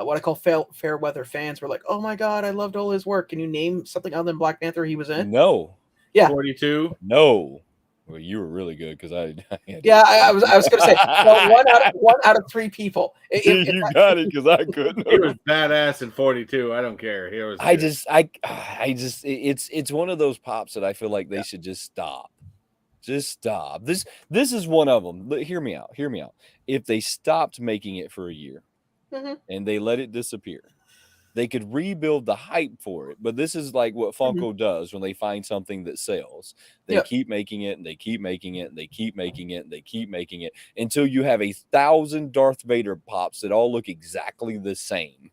what I call fair weather fans were like, "Oh my God, I loved all his work. Can you name something other than Black Panther he was in?" No. Yeah. 42. No. Well, you were really good because I was going to say one out of 3 people. You got it because I couldn't. He was badass in 42. I don't care. He was. It's one of those pops that I feel like they should just stop. Just stop. This is one of them. Hear me out. If they stopped making it for a year and they let it disappear, they could rebuild the hype for it. But this is like what Funko does when they find something that sells. They keep making it and they keep making it and they keep making it and they keep making it until you have 1,000 Darth Vader pops that all look exactly the same.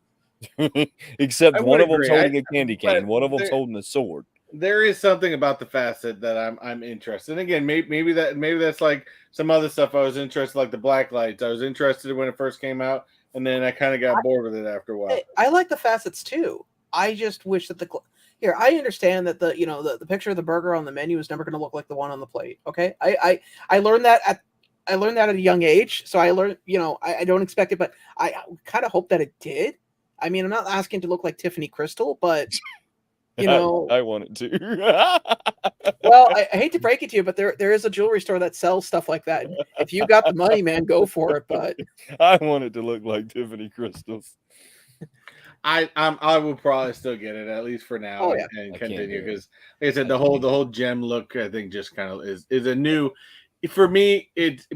Except I one would of them's agree. holding a candy cane, but one of them's there- holding a sword. There is something about the facet that I'm interested. And again, maybe that's like some other stuff I was interested, like the black lights. I was interested when it first came out, and then I kind of got bored with it after a while. I like the facets too. I just wish that here, I understand that the picture of the burger on the menu is never going to look like the one on the plate. Okay, I learned that at a young age, so I learned, I don't expect it, but I kind of hope that it did. I mean, I'm not asking to look like Tiffany Crystal, but I want it to. well, I hate to break it to you, but there is a jewelry store that sells stuff like that. If you got the money, man, go for it. But I want it to look like Tiffany Crystals. I will probably still get it, at least for now. Oh, yeah. And I can't continue, do it. because like I said, the whole gem look, I think, just kind of is a new, for me. It's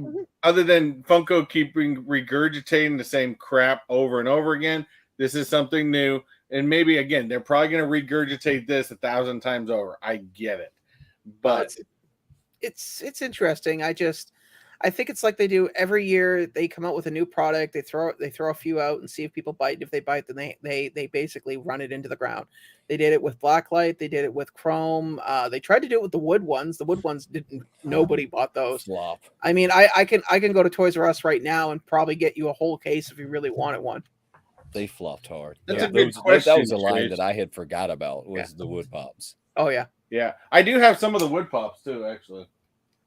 other than Funko keeping regurgitating the same crap over and over again. This is something new, and maybe again they're probably going to regurgitate this 1,000 times over. I get it, but it's interesting. I think it's like they do every year. They come out with a new product. They throw a few out and see if people bite. And if they bite, then they basically run it into the ground. They did it with Blacklight. They did it with Chrome. They tried to do it with the wood ones. The wood ones didn't. Nobody bought those. Flop. I mean, I can go to Toys R Us right now and probably get you a whole case if you really wanted one. They flopped hard. That's Yeah, a good that question, was a line Chase. that I had forgot about, was the wood pops. Oh yeah. yeah, I do have some of the wood pops too. Actually,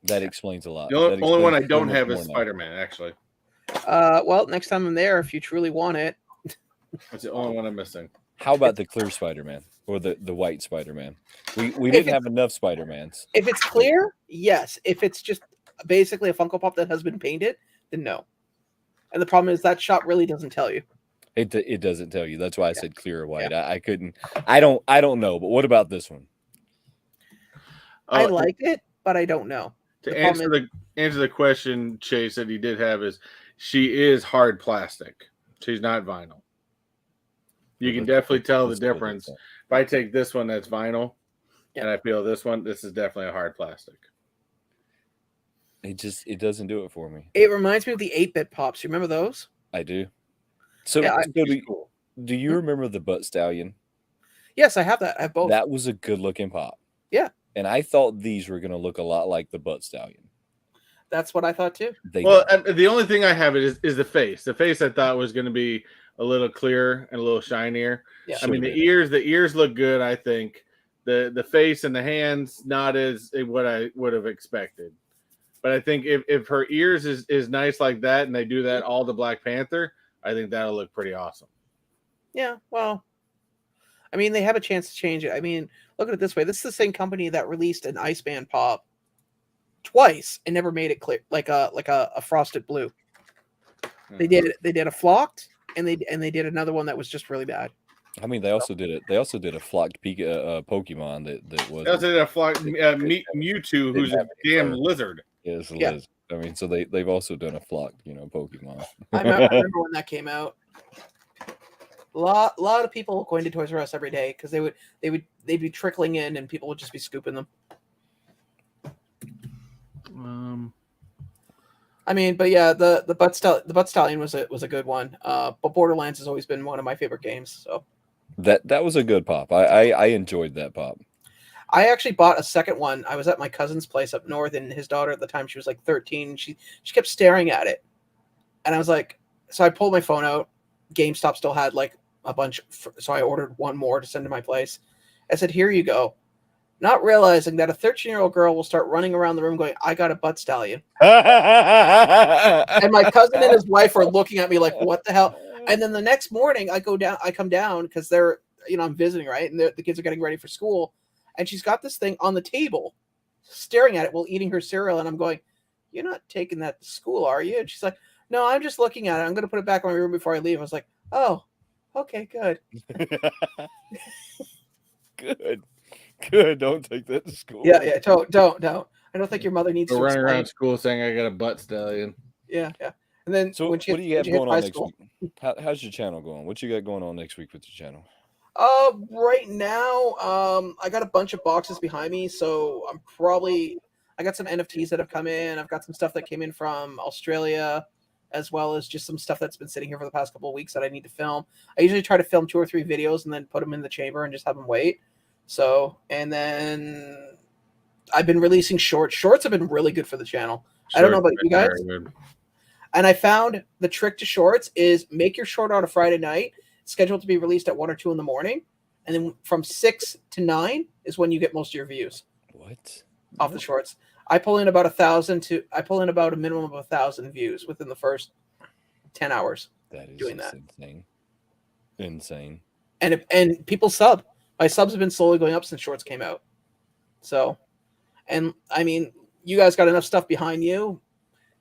That explains a lot. the only one I explains so don't much have is more now. Spider-Man. Actually, Well, next time I'm there, if you truly want it. that's the only one I'm missing. How about the clear Spider-Man or the white Spider-Man? We If didn't have enough Spider-Mans. If it's clear, yes. If it's just basically a Funko Pop that has been painted, then no. And the problem is that shot really doesn't tell you. It doesn't tell you. That's why I said clear or white. I couldn't. I don't know. But what about this one? I like it, but I don't know. To answer the question, Chase, that he did have is, she is hard plastic. She's not vinyl. You can definitely tell the difference. If I take this one that's vinyl, and I feel this is definitely a hard plastic. It doesn't do it for me. It reminds me of the 8-bit pops. You remember those? I do. So, Yeah, do you remember the Butt Stallion? Yes, I have that. I have both. That was a good looking pop. Yeah. And I thought these were going to look a lot like the Butt Stallion. That's what I thought too. The only thing I have is the face. The face I thought was going to be a little clearer and a little shinier. Yeah. I mean, the ears look good. I think the face and the hands not as what I would have expected. But I think if her ears is nice like that, and they do that all to Black Panther, I think that'll look pretty awesome. Yeah, well, I mean, they have a chance to change it. I mean, look at it this way: this is the same company that released an Iceman pop twice and never made it clear, like a frosted blue. They did a flocked, and they did another one that was just really bad. I mean, they also did it. They also did a flocked Pokemon that was. They also did a flocked Mewtwo, who's a damn lizard. Is Liz. I mean, so they've also done a flocked, Pokemon. I remember when that came out. A lot of people going to Toys R Us every day because they'd be trickling in and people would just be scooping them. I mean, but yeah, the Butt Stallion was a good one. But Borderlands has always been one of my favorite games. So that was a good pop. I enjoyed that pop. I actually bought a second one. I was at my cousin's place up north, and his daughter at the time, she was like 13. She kept staring at it, and I was like, so I pulled my phone out. GameStop still had like a bunch, so I ordered one more to send to my place. I said, "Here you go," not realizing that a 13-year-old girl will start running around the room going, "I got a Butt Stallion," and my cousin and his wife are looking at me like, "What the hell?" And then the next morning, I come down because they're, I'm visiting, right, and the kids are getting ready for school. And she's got this thing on the table, staring at it while eating her cereal. And I'm going, "You're not taking that to school, are you?" And she's like, "No, I'm just looking at it. I'm going to put it back in my room before I leave." I was like, "Oh, okay, good." Good. Don't take that to school. Yeah. Don't. I don't think your mother needs to running around school saying I got a Butt Stallion. Yeah. And then So what do you have going on next week? How's your channel going? What you got going on next week with your channel? Right now, I got a bunch of boxes behind me, so I got some NFTs that have come in. I've got some stuff that came in from Australia, as well as just some stuff that's been sitting here for the past couple of weeks that I need to film. I usually try to film 2 or 3 videos and then put them in the chamber and just have them wait. So, and then I've been releasing shorts. Shorts have been really good for the channel. I don't know about you guys. And I found the trick to shorts is make your short on a Friday night, scheduled to be released at 1 or 2 in the morning. And then from 6 to 9 is when you get most of your views. What? Off the shorts. I pull in about a minimum of 1,000 views within the first 10 hours. That is doing that. Insane. And people sub. My subs have been slowly going up since shorts came out. So, and I mean, you guys got enough stuff behind you.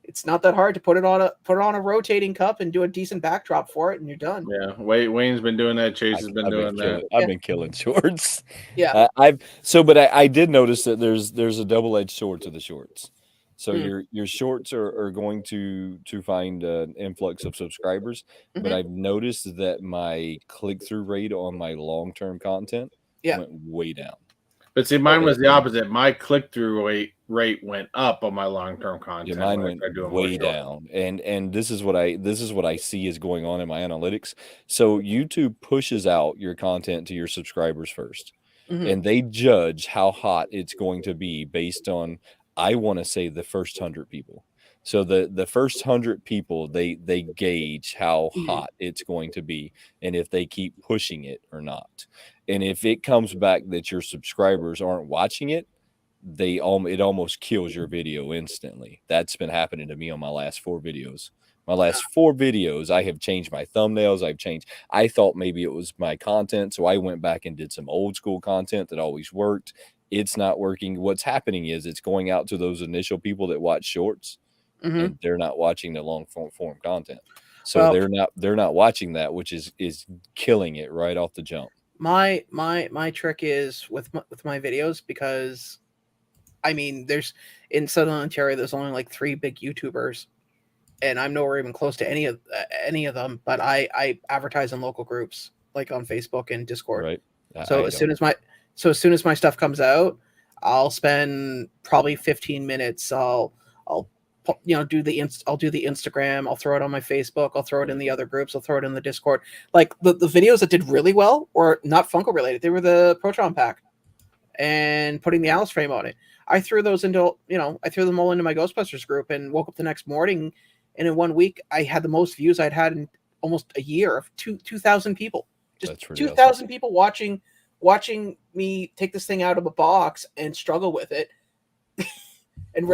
It's not that hard to put it on a rotating cup and do a decent backdrop for it, and you're done. Yeah, Wayne's been doing that. Chase has been doing that. I've been killing shorts. Yeah, but I did notice that there's a double-edged sword to the shorts. So your shorts are going to find an influx of subscribers, but I've noticed that my click-through rate on my long-term content went way down. But see, mine was the opposite. My click-through rate went up on my long-term content. Yeah, mine went way down. And this is what I see is going on in my analytics. So YouTube pushes out your content to your subscribers first. And they judge how hot it's going to be based on, I want to say, the first 100 people. So the first 100 people, they gauge how hot it's going to be and if they keep pushing it or not. And if it comes back that your subscribers aren't watching it, it almost kills your video instantly. That's been happening to me on my last 4 videos. My last 4 videos, I have changed my thumbnails. I thought maybe it was my content, so I went back and did some old school content that always worked. It's not working. What's happening is it's going out to those initial people that watch shorts, and they're not watching the long form content. So they're not watching that, which is killing it right off the jump. My trick is with my videos, because I mean, in Southern Ontario, there's only like 3 big YouTubers, and I'm nowhere even close to any of them. But I advertise in local groups like on Facebook and Discord. Right. So as soon as my stuff comes out, I'll spend probably 15 minutes. I'll do the Instagram. I'll throw it on my Facebook. I'll throw it in the other groups. I'll throw it in the Discord. Like the videos that did really well were not Funko related. They were the Proton pack and putting the LiveStream on it. I threw those them all into my Ghostbusters group and woke up the next morning, and in 1 week I had the most views I'd had in almost a year of 2,000 people. Just 2,000 people watching me take this thing out of a box and struggle with it, and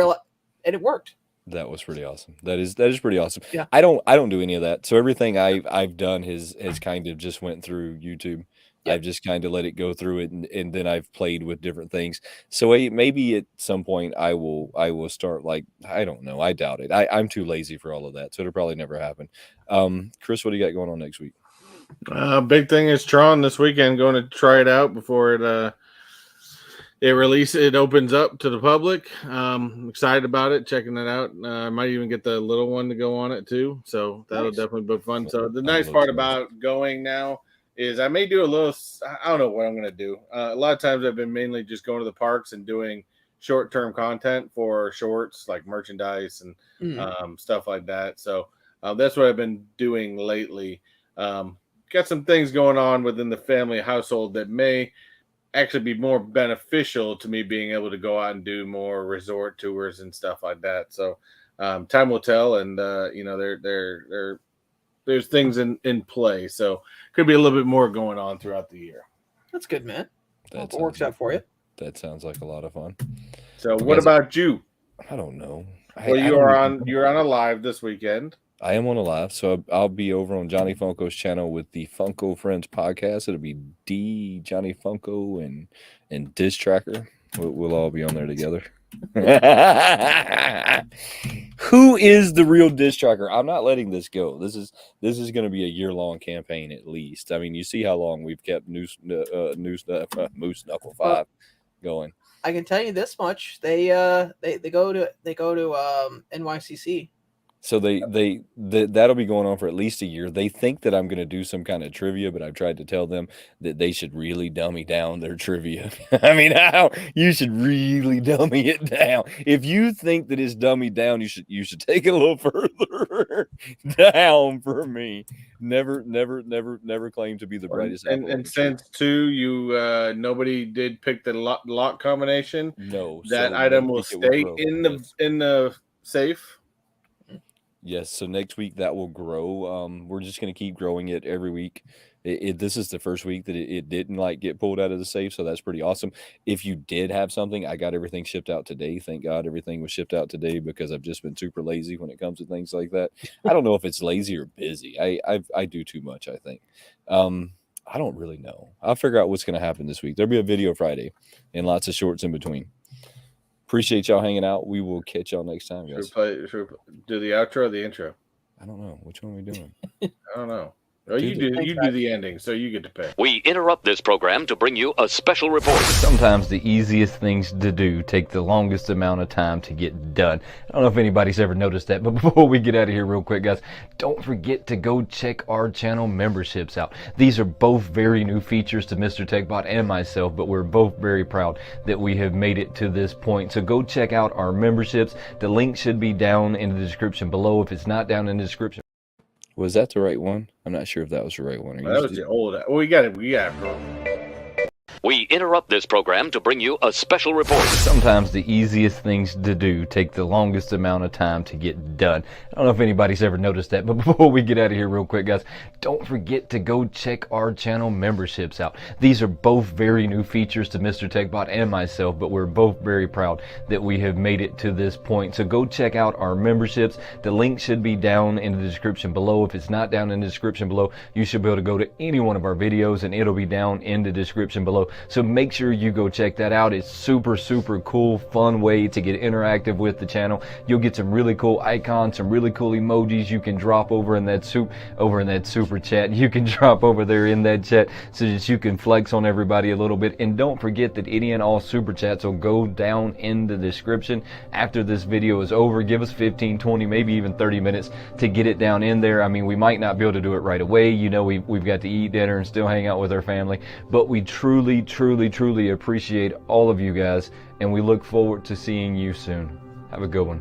it worked. That was pretty awesome. That is pretty awesome. Yeah. I don't do any of that. So everything I've done has kind of just went through YouTube. Yeah. I've just kind of let it go through it, and then I've played with different things. So maybe at some point I will start, like, I don't know. I doubt it. I'm too lazy for all of that, so it'll probably never happen. Chris, what do you got going on next week? Big thing is Tron this weekend. Going to try it out before it opens up to the public. I'm excited about it, checking it out. I might even get the little one to go on it too, so that'll definitely be fun. So the nice part about going now is I may do a little, I don't know what I'm going to do. A lot of times I've been mainly just going to the parks and doing short-term content for shorts, like merchandise and stuff like that. So that's what I've been doing lately. Got some things going on within the family household that may actually be more beneficial to me being able to go out and do more resort tours and stuff like that. So time will tell, and there's things in play. So could be a little bit more going on throughout the year. That's good, man. That works out for you. That sounds like a lot of fun. So what about you? I don't know. Well, you're on a live this weekend. I am on a live, so I'll be over on Johnny Funko's channel with the Funko Friends podcast. It'll be D, Johnny Funko, and Diz Tracker. We'll all be on there together. Who is the real Diz Tracker? I'm not letting this go. This is going to be a year-long campaign at least. I mean, you see how long we've kept Moose Knuckle 5 going. I can tell you this much: they go to NYCC. So that'll be going on for at least a year. They think that I'm going to do some kind of trivia, but I've tried to tell them that they should really dummy down their trivia. I mean, how you should really dummy it down. If you think that it's dummied down, you should take it a little further down for me. Never claim to be the brightest apple. And since too, you nobody did pick the lock combination. No, that so item will next week stay grow. in the safe. Yes, so next week that will grow. We're just going to keep growing it every week. This is the first week that it didn't like get pulled out of the safe, so that's pretty awesome. If you did have something, I got everything shipped out today. Thank God everything was shipped out today because I've just been super lazy when it comes to things like that. I don't know if it's lazy or busy. I do too much, I think. I don't really know. I'll figure out what's going to happen this week. There'll be a video Friday and lots of shorts in between. Appreciate y'all hanging out. We will catch y'all next time, guys. Should we do the outro or the intro? I don't know. Which one are we doing? I don't know. Well, you do the ending, so you get to pick. We interrupt this program to bring you a special report. Sometimes the easiest things to do take the longest amount of time to get done. I don't know if anybody's ever noticed that, but before we get out of here real quick, guys, don't forget to go check our channel memberships out. These are both very new features to Mr. Techbot and myself, but we're both very proud that we have made it to this point. So go check out our memberships. The link should be down in the description below. If it's not down in the description, was that the right one? I'm not sure if that was the right one. That was the old. Well, we got it. We interrupt this program to bring you a special report. Sometimes the easiest things to do take the longest amount of time to get done. I don't know if anybody's ever noticed that, but before we get out of here real quick, guys, don't forget to go check our channel memberships out. These are both very new features to Mr. Techbot and myself, but we're both very proud that we have made it to this point. So go check out our memberships. The link should be down in the description below. If it's not down in the description below, you should be able to go to any one of our videos and it'll be down in the description below. So make sure you go check that out. It's super cool, fun way to get interactive with the channel. You'll get some really cool icons, some really cool emojis you can drop over in that super chat. You can drop over there in that chat so that you can flex on everybody a little bit. And don't forget that any and all super chats will go down in the description after this video is over. Give us 15, 20, maybe even 30 minutes to get it down in there. I mean, we might not be able to do it right away. You know, we've got to eat dinner and still hang out with our family, but we truly appreciate all of you guys, and we look forward to seeing you soon. Have a good one.